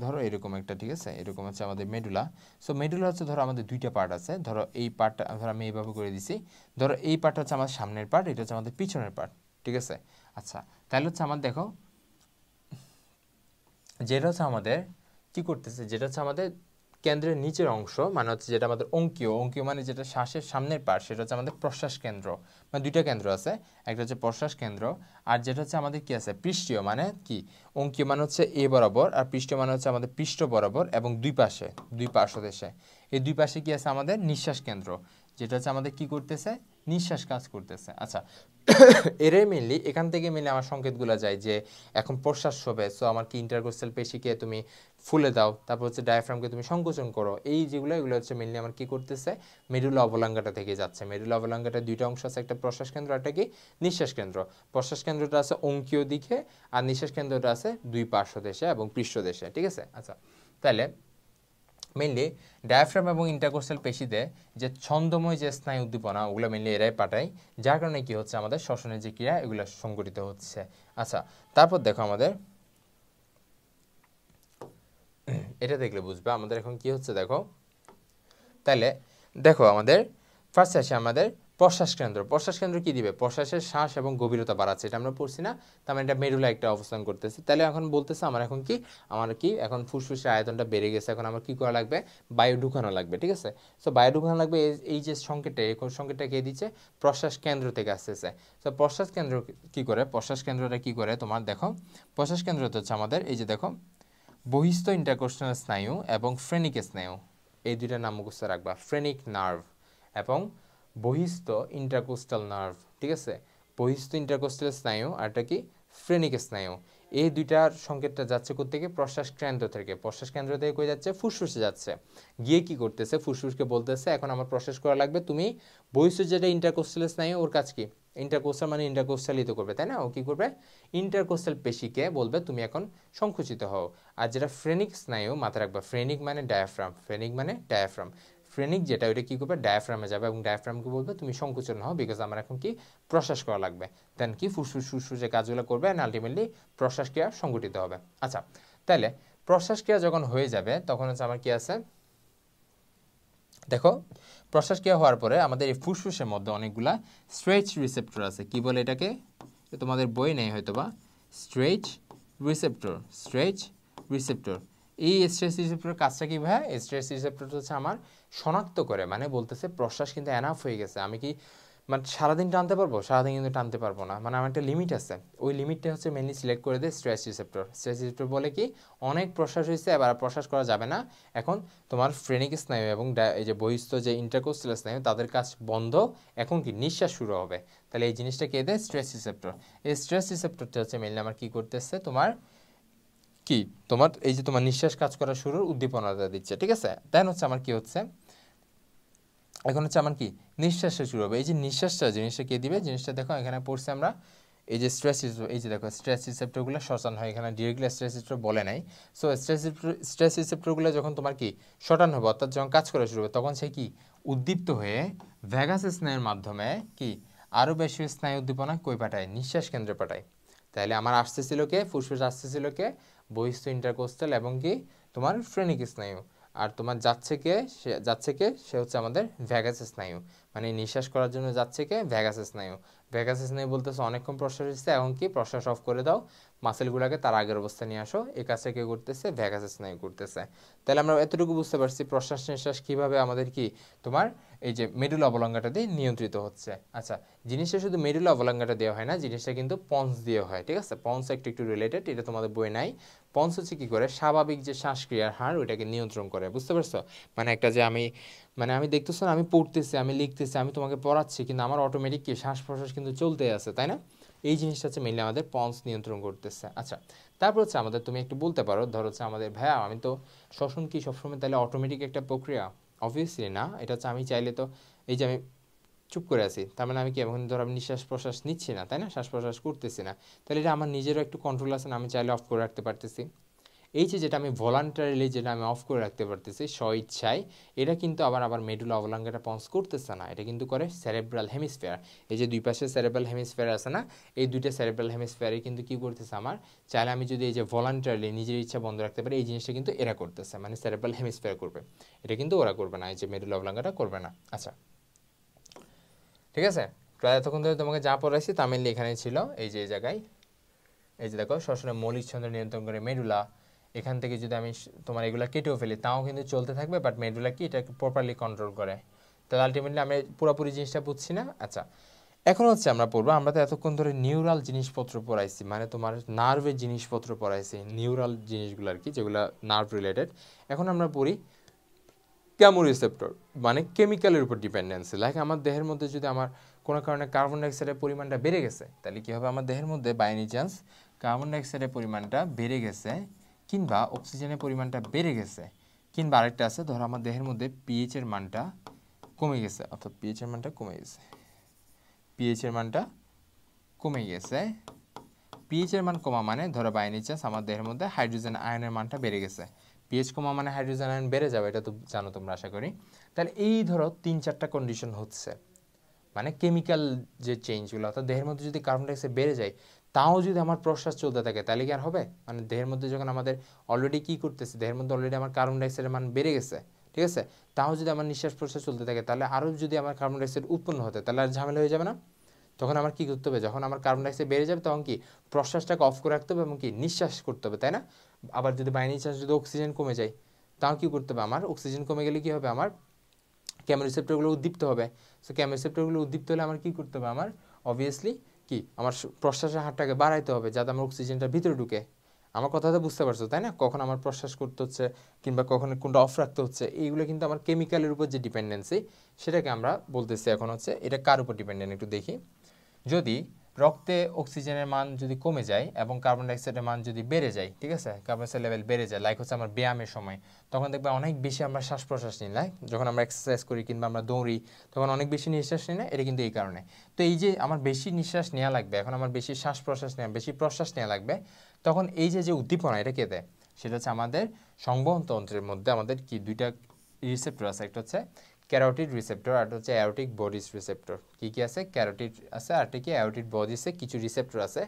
ধরো এরকম একটা, ঠিক আছে, এরকম হচ্ছে আমাদের মেডুলা। সো মেডুলা হচ্ছে ধরো আমাদের দুইটা পার্ট আছে। ধরো এই পার্টটা ধরো আমি এইভাবে করে দিছি। ধরো এই পার্টটা হচ্ছে আমার সামনের পার্ট, এটা হচ্ছে আমাদের পিছনের পার্ট, ঠিক আছে। আচ্ছা, তাহলে হচ্ছে আমার দেখো যেটা হচ্ছে আমাদের কি করতেছে, যেটা হচ্ছে আমাদের কেন্দ্রের নিচের অংশ, মানে হচ্ছে যেটা আমাদের অঙ্কীয়, অঙ্কীয় মানে যেটা শ্বাসের সামনের পার্ট, সেটা হচ্ছে আমাদের প্রশ্বাস কেন্দ্র। মানে দুইটা কেন্দ্র আছে, একটা হচ্ছে প্রশ্বাস কেন্দ্র, আর যেটা হচ্ছে আমাদের কি আছে পৃষ্ঠীয়, মানে কি অঙ্কীয় মানে হচ্ছে এ বরাবর, আর পৃষ্ঠীয় মানে হচ্ছে আমাদের পৃষ্ঠ বরাবর এবং দুই পাশে, দুই পার্শ্বদেশে। এই দুই পাশে কি আছে আমাদের নিঃশ্বাস কেন্দ্র, যেটা হচ্ছে আমাদের কি করতেছে, নিঃশ্বাস কাজ করতেছে। আচ্ছা, এরাই মেনলি, এখান থেকে মেনলি আমার সংকেতগুলো যায় যে এখন প্রশ্বাস হবে, সো আমার কি ইন্টারকোস্টাল পেশিকে তুমি ফুলে দাও, তারপর হচ্ছে ডায়াফ্রামকে তুমি সংকোচন করো, এই যেগুলো এগুলো হচ্ছে মেনলি আমার কি করতেছে, মেডুলা অবলাঙ্গাটা থেকে যাচ্ছে। মেডুলা অবলাঙ্গাটা দুইটা অংশ আছে, একটা প্রশ্বাস কেন্দ্র, একটা কি নিঃশ্বাস কেন্দ্র। প্রশ্বাস কেন্দ্রটা আছে অঙ্কীয় দিকে, আর নিঃশ্বাস কেন্দ্রটা আছে দুই পার্শ্বদেশে এবং পৃষ্ঠদেশে, ঠিক আছে। আচ্ছা, তাহলে মেনলি ডায়াফ্রাম এবং ইন্টারকোস্টাল পেশিতে যে ছন্দময় যে স্নায়ু উদ্দীপনা, ওগুলো মেনলি এরাই পাঠায়, যার কারণে কি হচ্ছে আমাদের শ্বসনের যে ক্রিয়া এগুলো সংঘটিত হচ্ছে। আচ্ছা, তারপর দেখো আমাদের এটা দেখলে বুঝবে আমাদের এখন কি হচ্ছে। দেখো তাহলে দেখো আমাদের ফার্স্ট আসে আমাদের প্রশ্বাস কেন্দ্র। প্রশ্বাস কেন্দ্র কি দিবে, প্রশ্বাসের শ্বাস এবং গভীরতা বাড়াচ্ছে, এটা আমরা পড়ছি না, তার মানে এটা মেরুলা একটা অবস্থান করতেছে। তাহলে এখন বলতেছে আমার এখন কি, আমার কি এখন ফুসফুসের আয়তনটা বেড়ে গেছে, এখন আমার কি করা লাগবে, বায়ু ঢুকানো লাগবে, ঠিক আছে। সো বায়ু ঢুকানো লাগবে, এই যে সংকেতটা, এই সংকেতটা কে দিচ্ছে, প্রশ্বাস কেন্দ্র থেকে আসতেছে। সো প্রশ্বাস কেন্দ্র কি করে, প্রশ্বাস কেন্দ্রটা কি করে তোমার দেখো, প্রশ্বাস কেন্দ্রটা হচ্ছে আমাদের এই যে দেখো বহিস্থ ইন্টারকোস্টাল স্নায়ু এবং ফ্রেনিক স্নায়ু, এই দুইটা নাম মুখস্থ রাখবা, ফ্রেনিক নার্ভ এবং বহিস্থ ইন্টারকোস্টাল নার্ভ, ঠিক আছে। বহিস্থ ইন্টারকোস্টাল স্নায়ু আর এটা কি ফ্রেনিক স্নায়ু, এই দুইটার সংকেতটা যাচ্ছে কোত্থেকে, প্রশ্বাস কেন্দ্র থেকে। প্রশ্বাস কেন্দ্র থেকে কই যাচ্ছে, ফুসফুসে যাচ্ছে, গিয়ে কি করতেছে, ফুসফুসকে বলতেছে এখন আমার প্রশ্বাস করা লাগবে, তুমি বহিস্থ যেটা ইন্টারকোস্টাল স্নায়ু, ওর কাজ কি, ইন্টারকোস্টাল মানে ইন্টারকোস্টালিত করবে, তাই না, ও কি করবে, ইন্টারকোস্টাল পেশিকে বলবে তুমি এখন সংকুচিত হও। আর যেটা ফ্রেনিক স্নায়ু, মাথায় রাখবা, ফ্রেনিক মানে ডায়াফ্রাম, ফ্রেনিক মানে ডায়াফ্রাম, ফ্রেনিক যেটা ওইটা কী করবে, ডায়াফ্রামে যাবে এবং ডায়াফ্রামকে বলবে তুমি সংকুচন হও, বিকজ আমার এখন কি প্রশ্বাস করা লাগবে। দেন কি ফুসফুসে কাজগুলো করবে অ্যান্ড আলটিমেটলি প্রশ্বাস ক্রিয়া সংগঠিত হবে। আচ্ছা, তাহলে প্রশ্বাস ক্রিয়া যখন হয়ে যাবে তখন হচ্ছে আমার কি আছে, দেখো প্রশ্বাস ক্রিয়া হওয়ার পরে আমাদের এই ফুসফুসের মধ্যে অনেকগুলা স্ট্রেচ রিসেপ্টর আছে, কি বলে এটাকে, তোমাদের বই নেই হয়তো বা, স্ট্রেচ রিসেপ্টর, স্ট্রেচ রিসেপ্টর। এই স্ট্রেচ রিসেপ্টরের কাজটা কি ভাই, স্ট্রেচ রিসেপ্টর হচ্ছে আমার শনাক্ত করে, মানে বলতেছে প্রশ্বাস কিন্তু এনাফ হয়ে গেছে, আমি কি মানে সারাদিন টানতে পারবো, সারাদিন কিন্তু টানতে পারবো না, মানে আমার একটা লিমিট আছে, ওই লিমিটটা হচ্ছে মেনলি সিলেক্ট করে দেয় স্ট্রেচ রিসেপ্টর। স্ট্রেচ রিসেপ্টর বলে কি অনেক প্রশ্বাস হয়েছে, এবার প্রশ্বাস করা যাবে না, এখন তোমার ফ্রেনিক স্নায়ু এবং এই যে বহিস্থ যে ইন্টারকোস্টাল স্নায়ু তাদের কাজ বন্ধ, এখন কি নিঃশ্বাস শুরু হবে। তাহলে এই জিনিসটা কে দেয়, স্ট্রেস রিসেপ্টর। এই স্ট্রেস রিসেপ্টরটা হচ্ছে মেনলি আমার কি করতেছে, তোমার কি তোমার এই যে তোমার নিঃশ্বাস কাজ করা শুরুর উদ্দীপনাটা দিচ্ছে, ঠিক আছে। দেন হচ্ছে আমার কি হচ্ছে, এখন হচ্ছে আমার কি নিঃশ্বাসটা শুরু হবে, এই যে নিঃশ্বাসটা জিনিসটা কে দিবে, জিনিসটা দেখো এখানে পড়ছে আমরা, এই যে স্ট্রেস, এই যে দেখো স্ট্রেস রিসেপ্টরগুলো শর্টান হয়, এখানে ডিরেক্টলি স্ট্রেস রিসেপ্টর বলে নাই। সো স্ট্রেস রিসেপ্টরগুলো যখন তোমার কি শর্টান হবে, অর্থাৎ যখন কাজ করা শুরু হবে, তখন সে কি উদ্দীপ্ত হয়ে ভ্যাগাস স্নায়ুর মাধ্যমে কি আরও বেশি স্নায়ু উদ্দীপনা কই পাঠায়, নিঃশ্বাস কেন্দ্রে পাঠায়। তাহলে আমার আসতেছিল কে, ফুসফুস আসতেছিল কে, বহিস্থ ইন্টারকোস্টাল এবং কি তোমার ফ্রেনিক স্নায়ু, আর তোমার যাচ্ছে কে সে হচ্ছে আমাদের ভ্যাগাস স্নায়ু, মানে নিঃশ্বাস করার জন্য যাচ্ছে কে, ভ্যাগাস স্নায়ু। ভ্যাগাস স্নায়ু বলতেছে অনেকক্ষণ প্রশ্বাস হচ্ছে, এখন কি প্রশ্বাস অফ করে দাও, মাসেলগুলোকে তার আগের অবস্থায় নিয়ে আসো, এই কাজটা কে করতেছে, ভ্যাগাস স্নায়ু করতেছে। তাহলে আমরা এতটুকু বুঝতে পারছি প্রশ্বাস নিঃশ্বাস কীভাবে আমাদের কি তোমার এই যে মেডুলা অবলঙ্গাটা দিয়ে নিয়ন্ত্রিত হচ্ছে। আচ্ছা, জিনিসটা শুধু মেডুলা অবলঙ্গাটা দেওয়া হয় না, জিনিসটা কিন্তু পন্স দিয়ে হয়, ঠিক আছে। পন্স একটু একটু রিলেটেড, এটা তোমাদের বই নাই। পন্স হচ্ছে কী করে, স্বাভাবিক যে শ্বাসক্রিয়ার হার ওইটাকে নিয়ন্ত্রণ করে, বুঝতে পারছো, মানে একটা যে আমি দেখতেছো না, আমি পড়তেছি, আমি লিখতেছি, আমি তোমাকে পড়াচ্ছি, কিন্তু আমার অটোমেটিক কি শ্বাস প্রশ্বাস কিন্তু চলতেই আছে, তাই না। এই জিনিসটা হচ্ছে মেনলি আমাদের পন্স নিয়ন্ত্রণ করতেছে। আচ্ছা, তারপর হচ্ছে আমাদের তুমি একটু বলতে পারো, ধরো হচ্ছে আমাদের ভাইয়া আমি তো শ্বসন কি সবসময় তাহলে অটোমেটিক একটা প্রক্রিয়া, অবভিয়াসলি না, এটা হচ্ছে আমি চাইলে তো এই যে আমি চুপ করে আছি, তার মানে আমি কি এখন ধরো আমি নিঃশ্বাস প্রশ্বাস নিচ্ছি না, তাই না, শ্বাস প্রশ্বাস করতেছি না, তাহলে এটা আমার নিজেরও একটু কন্ট্রোল আছে না, আমি চাইলে অফ করে রাখতে পারতেছি। এই যে যেটা আমি ভলান্টারিলি যেটা আমি অফ করে রাখতে পারতেছি স্বইচ্ছায়, এটা কিন্তু আবার মেডুলা অবলাঙ্গাটা পন্স করতেছে না, এটা কিন্তু করে সেরেব্রাল হেমিস্ফিয়ার। এই যে দুই পাশে সেরেব্রাল হেমিস্ফিয়ার আছে না, এই দুইটা সেরেব্রাল হেমিস্ফিয়ারে কিন্তু কি করতেছে আমার, চাইলে আমি যদি এই যে ভলান্টারিলি নিজের ইচ্ছা বন্ধ রাখতে পারি, এই জিনিসটা কিন্তু এরা করতেছে, মানে সেরেব্রাল হেমিস্ফিয়ার করবে, এটা কিন্তু ওরা করবে না, এই যে মেডুলা অবলাঙ্গাটা করবে না। আচ্ছা ঠিক আছে, প্রায় এতক্ষণ ধরে তোমাকে যা পড়াইছি তা মেনলি এখানেই ছিল। এই যে এই জায়গায় এই যে দেখো শ্বসনের মৌলিক ছন্দ নিয়ন্ত্রণ করে মেডুলা, এখান থেকে যদি আমি তোমার এগুলা কেটেও ফেলি তাও কিন্তু চলতে থাকবে, বাট মেডুলা কি এটা প্রপারলি কন্ট্রোল করে। তাহলে আলটিমেটলি আমি পুরোপুরি জিনিসটা বুঝছি না। আচ্ছা এখন হচ্ছে আমরা পড়বো, আমরা তো এতক্ষণ ধরে নিউরাল জিনিসপত্র পড়াইছি, মানে তোমার নার্ভের জিনিসপত্র পড়াইছি, নিউরাল জিনিসগুলো আর কি, যেগুলো নার্ভ রিলেটেড। এখন আমরা পড়ি কেমোরিসেপ্টর, মানে কেমিক্যালের উপর ডিপেন্ডেন্সি। লাইক আমার দেহের মধ্যে যদি আমার কোনো কারণে কার্বন ডাইঅক্সাইডের পরিমাণটা বেড়ে গেছে, তাহলে কী হবে, আমার দেহের মধ্যে বাই এনি চান্স কার্বন ডাইঅক্সাইডের পরিমাণটা বেড়ে গেছে, কিংবা অক্সিজেনের পরিমাণটা বেড়ে গেছে, কিংবা আরেকটা আছে ধরো আমার দেহের মধ্যে পিএইচের মানটা কমে গেছে, অর্থাৎ পিএইচের মানটা কমে গেছে, পিএইচের মানটা কমে গেছে। পিএইচের মান কমা মানে ধরো বাই এনি চান্স আমার দেহের মধ্যে হাইড্রোজেন আয়নের মানটা বেড়ে গেছে, পিএইচ কমা মানে হাইড্রোজেন আয়ন বেড়ে যাবে, এটা তো জানো তোমরা আশা করি। তাহলে এই ধরো 3-4টা কন্ডিশন হচ্ছে, মানে কেমিক্যাল যে চেঞ্জগুলো, অর্থাৎ দেহের মধ্যে যদি কার্বন ডাইঅক্সাইড বেড়ে যায় তাও যদি আমার প্রশ্বাস চলতে থাকে তাহলে কি আর হবে, মানে দেহের মধ্যে যখন আমাদের অলরেডি কি করতেছে, দেহের মধ্যে অলরেডি আমার কার্বন ডাইঅক্সাইডের মান বেড়ে গেছে, ঠিক আছে, তাও যদি আমার নিঃশ্বাস প্রশ্বাস চলতে থাকে তাহলে আরও যদি আমার কার্বন ডাইঅক্সাইড উৎপন্ন হতে তাহলে আর ঝামেলা হয়ে যাবে না। তখন আমার কি করতে হবে, যখন আমার কার্বন ডাইঅক্সাইড বেড়ে যাবে তখন কি প্রশ্বাসটাকে অফ করে রাখতে হবে এবং কি নিঃশ্বাস করতে হবে, তাই না। আবার যদি বাই এনি চান্স যদি অক্সিজেন কমে যায় তাও কি করতে হবে, আমার অক্সিজেন কমে গেলে কি হবে, আমার কেমোরিসেপ্টরগুলো উদ্দীপ্ত হবে। সো কেমোরিসেপ্টরগুলো উদ্দীপ্ত হলে আমার কি করতে হবে, আমার অবভিয়াসলি কি আমার প্রশ্বাসের হারটাকে বাড়াইতে হবে যাতে আমার অক্সিজেনটা ভিতরে ঢুকে। আমার কথাটা বুঝতে পারছো তাই না, কখন আমার প্রশ্বাস করতে হচ্ছে কিংবা কখন কোনটা অফ রাখতে হচ্ছে, এইগুলো কিন্তু আমার কেমিক্যালের উপর যে ডিপেন্ডেন্সি সেটাকে আমরা বলতেছি এখন হচ্ছে এটা কার উপর ডিপেন্ডেন্ট একটু দেখি। যদি রক্তে অক্সিজেনের মান যদি কমে যায় এবং কার্বন ডাইঅক্সাইডের মান যদি বেড়ে যায়, ঠিক আছে, কার্বন ডাইঅক্সাইড লেভেল বেড়ে যায়, লাইক হচ্ছে আমার ব্যায়ামের সময়, তখন দেখবে অনেক বেশি আমরা শ্বাস প্রশ্বাস নিই, লাইক যখন আমরা এক্সারসাইজ করি কিংবা আমরা দৌড়ি তখন অনেক বেশি নিঃশ্বাস নিই না, এটা কিন্তু এই কারণে। তো এই যে আমার বেশি নিঃশ্বাস নেওয়া লাগবে, এখন আমার বেশি শ্বাস প্রশ্বাস নেওয়া, বেশি প্রশ্বাস নেওয়া লাগবে, তখন এই যে যে উদ্দীপনা এটা কে দেয়, সেটা হচ্ছে আমাদের সংবহন তন্ত্রের মধ্যে আমাদের কি দুইটা রিসেপ্টর আছে, একটা হচ্ছে ক্যারোটিড রিসেপ্টর আর হচ্ছে অ্যারোটিক বডিস রিসেপ্টর। কি কি আছে, ক্যারোটিড আছে আর কি অ্যারোটিড বডিসে কিছু রিসেপ্টর আছে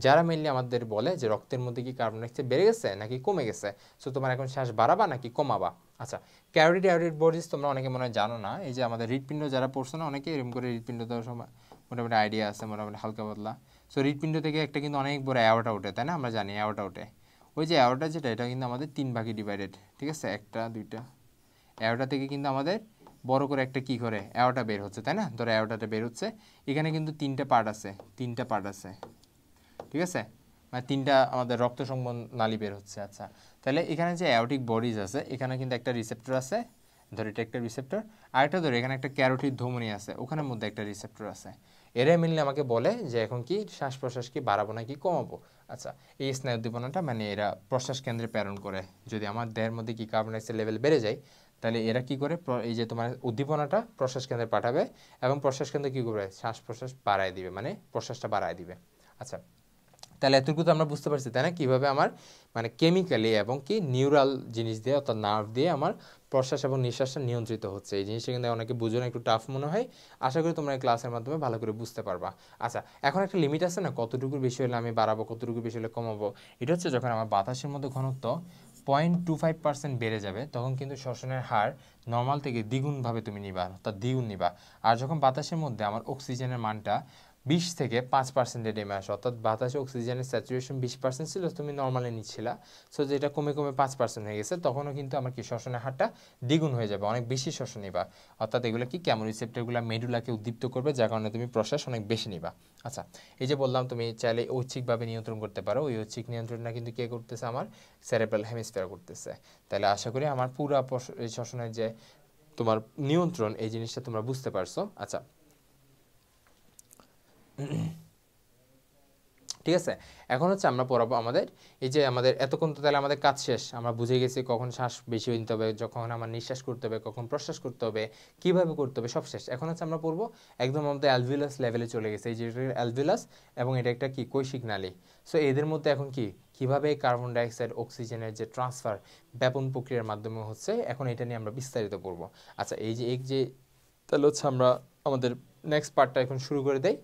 যারা মেনলি আমাদের বলে যে রক্তের মধ্যে কি কার্বন ডাইঅক্সাইড বেড়ে গেছে নাকি কমে গেছে, সো তোমার এখন শ্বাস বাড়াবা নাকি কমাবা। আচ্ছা ক্যারোটিড অ্যারোটিড বডিস তোমরা অনেকে মনে হয় জানো না, এই যে আমাদের হৃৎপিণ্ড যারা পড়ছো না অনেকে এরকম করে হৃৎপিণ্ড দেওয়ার সময় মোটামুটি আইডিয়া আছে, মোটামুটি হালকা বদলা। সো হৃৎপিণ্ড থেকে একটা কিন্তু অনেক বড় অ্যাওর্টা ওঠে, তাই না, আমরা জানি অ্যাওর্টা ওঠে। ওই যে অ্যাওর্টা যেটা এটা কিন্তু আমাদের 3 ভাগে ডিভাইডেড, ঠিক আছে, একটা দুইটা, অ্যাওর্টা থেকে কিন্তু আমাদের বড় করে একটা কি করে অ্যাওর্টা বের হচ্ছে, তাই না, ধরো অ্যাওর্টাটা বের হচ্ছে, এখানে কিন্তু 3টা পার্ট আছে, 3টা পার্ট আছে, ঠিক আছে, মানে 3টা আমাদের রক্ত সংবহন নালী বের হচ্ছে। আচ্ছা তাহলে এখানে যে অ্যাওর্টিক বডিজ আছে এখানে কিন্তু একটা রিসেপ্টর আছে, ধরো এটা একটা রিসেপ্টর, আরেকটা ধরো এখানে একটা ক্যারোটিড ধমনী আছে, ওখানের মধ্যে একটা রিসেপ্টর আছে, এরাই মিললে আমাকে বলে যে এখন কি শ্বাস প্রশ্বাস কি বাড়াবো নাকি কমাবো। আচ্ছা এই স্নায়ু উদ্দীপনাটা মানে এরা প্রশ্বাস কেন্দ্রে প্রেরণ করে, যদি আমার দেহের মধ্যে কি কার্বন ডাইঅক্সাইড লেভেল বেড়ে যায় তাহলে এরা কি করে এই যে তোমার উদ্দীপনাটা প্রশ্বাস কেন্দ্রে পাঠাবে এবং প্রশ্বাস কেন্দ্রে কি করবে শ্বাস প্রশ্বাস বাড়ায় দিবে, মানে প্রশ্বাসটা বাড়ায় দিবে। আচ্ছা তাহলে এতটুকু তো আমরা বুঝতে পারছি তাই না, কীভাবে আমার মানে কেমিক্যালি এবং কি নিউরাল জিনিস দিয়ে অর্থাৎ নার্ভ দিয়ে আমার প্রশ্বাস এবং নিঃশ্বাসটা নিয়ন্ত্রিত হচ্ছে। এই জিনিসটা কিন্তু অনেকে বুঝো না, একটু টাফ মনে হয়, আশা করি তোমরা এই ক্লাসের মাধ্যমে ভালো করে বুঝতে পারবা। আচ্ছা এখন একটা লিমিট আছে না, কতটুকুর বেশি হলে আমি বাড়াবো কতটুকু বেশি হলে কমাবো, এটা হচ্ছে যখন আমার বাতাসের মধ্যে ঘনত্ব 0.25% বেড়ে যাবে তখন কিন্তু শ্বসনের হার নর্মাল থেকে দ্বিগুণভাবে তুমি নিবা, অর্থাৎ দ্বিগুণ নিবা। আর যখন বাতাসের মধ্যে আমার অক্সিজেনের মানটা 20 থেকে 5% নেমে আসে, অর্থাৎ বাতাসে অক্সিজেনের স্যাচুরেশন 20% ছিল, তুমি নর্মালি নিচ্ছিলা, সো যেটা কমে কমে 5% হয়ে গেছে, তখনও কিন্তু আমার কি শ্বসনের হারটা দ্বিগুণ হয়ে যাবে, অনেক বেশি শ্বাস নিবা। অর্থাৎ এগুলো কি কেমোরিসেপ্টরগুলো মেডুলাকে উদ্দীপ্ত করবে যার কারণে তুমি প্রশ্বাস অনেক বেশি নিবা। আচ্ছা এই যে বললাম তুমি চাইলে ঐচ্ছিকভাবে নিয়ন্ত্রণ করতে পারো, ওই ঐচ্ছিক নিয়ন্ত্রণটা কিন্তু কে করতেছে, আমার সেরেব্রাল হেমিস্ফিয়ার করতেছে। তাহলে আশা করি আমার পুরা এই শ্বসনের যে তোমার নিয়ন্ত্রণ এই জিনিসটা তোমরা বুঝতে পারছো। আচ্ছা ঠিক আছে এখন হচ্ছে আমরা পড়াবো আমাদের এই যে আমাদের এতক্ষণ তো তাহলে আমাদের কাজ শেষ, আমরা বুঝে গেছি কখন শ্বাস বেশি নিতে হবে, যখন আমার নিঃশ্বাস করতে হবে, কখন প্রশ্বাস করতে হবে, কিভাবে করতে হবে, সব শেষ। এখন হচ্ছে আমরা পড়বো একদম আমাদের অ্যালভিউলাস লেভেলে চলে গেছে, এই যে অ্যালভিউলাস এবং এটা একটা কি কৈশিক নালী। সো এদের মধ্যে এখন কি কিভাবে কার্বন ডাইঅক্সাইড অক্সিজেনের যে ট্রান্সফার ব্যাপন প্রক্রিয়ার মাধ্যমে হচ্ছে, এখন এটা নিয়ে আমরা বিস্তারিত পড়বো। আচ্ছা এই যে তাহলে হচ্ছে আমরা আমাদের নেক্সট পার্টটা এখন শুরু করে দেই।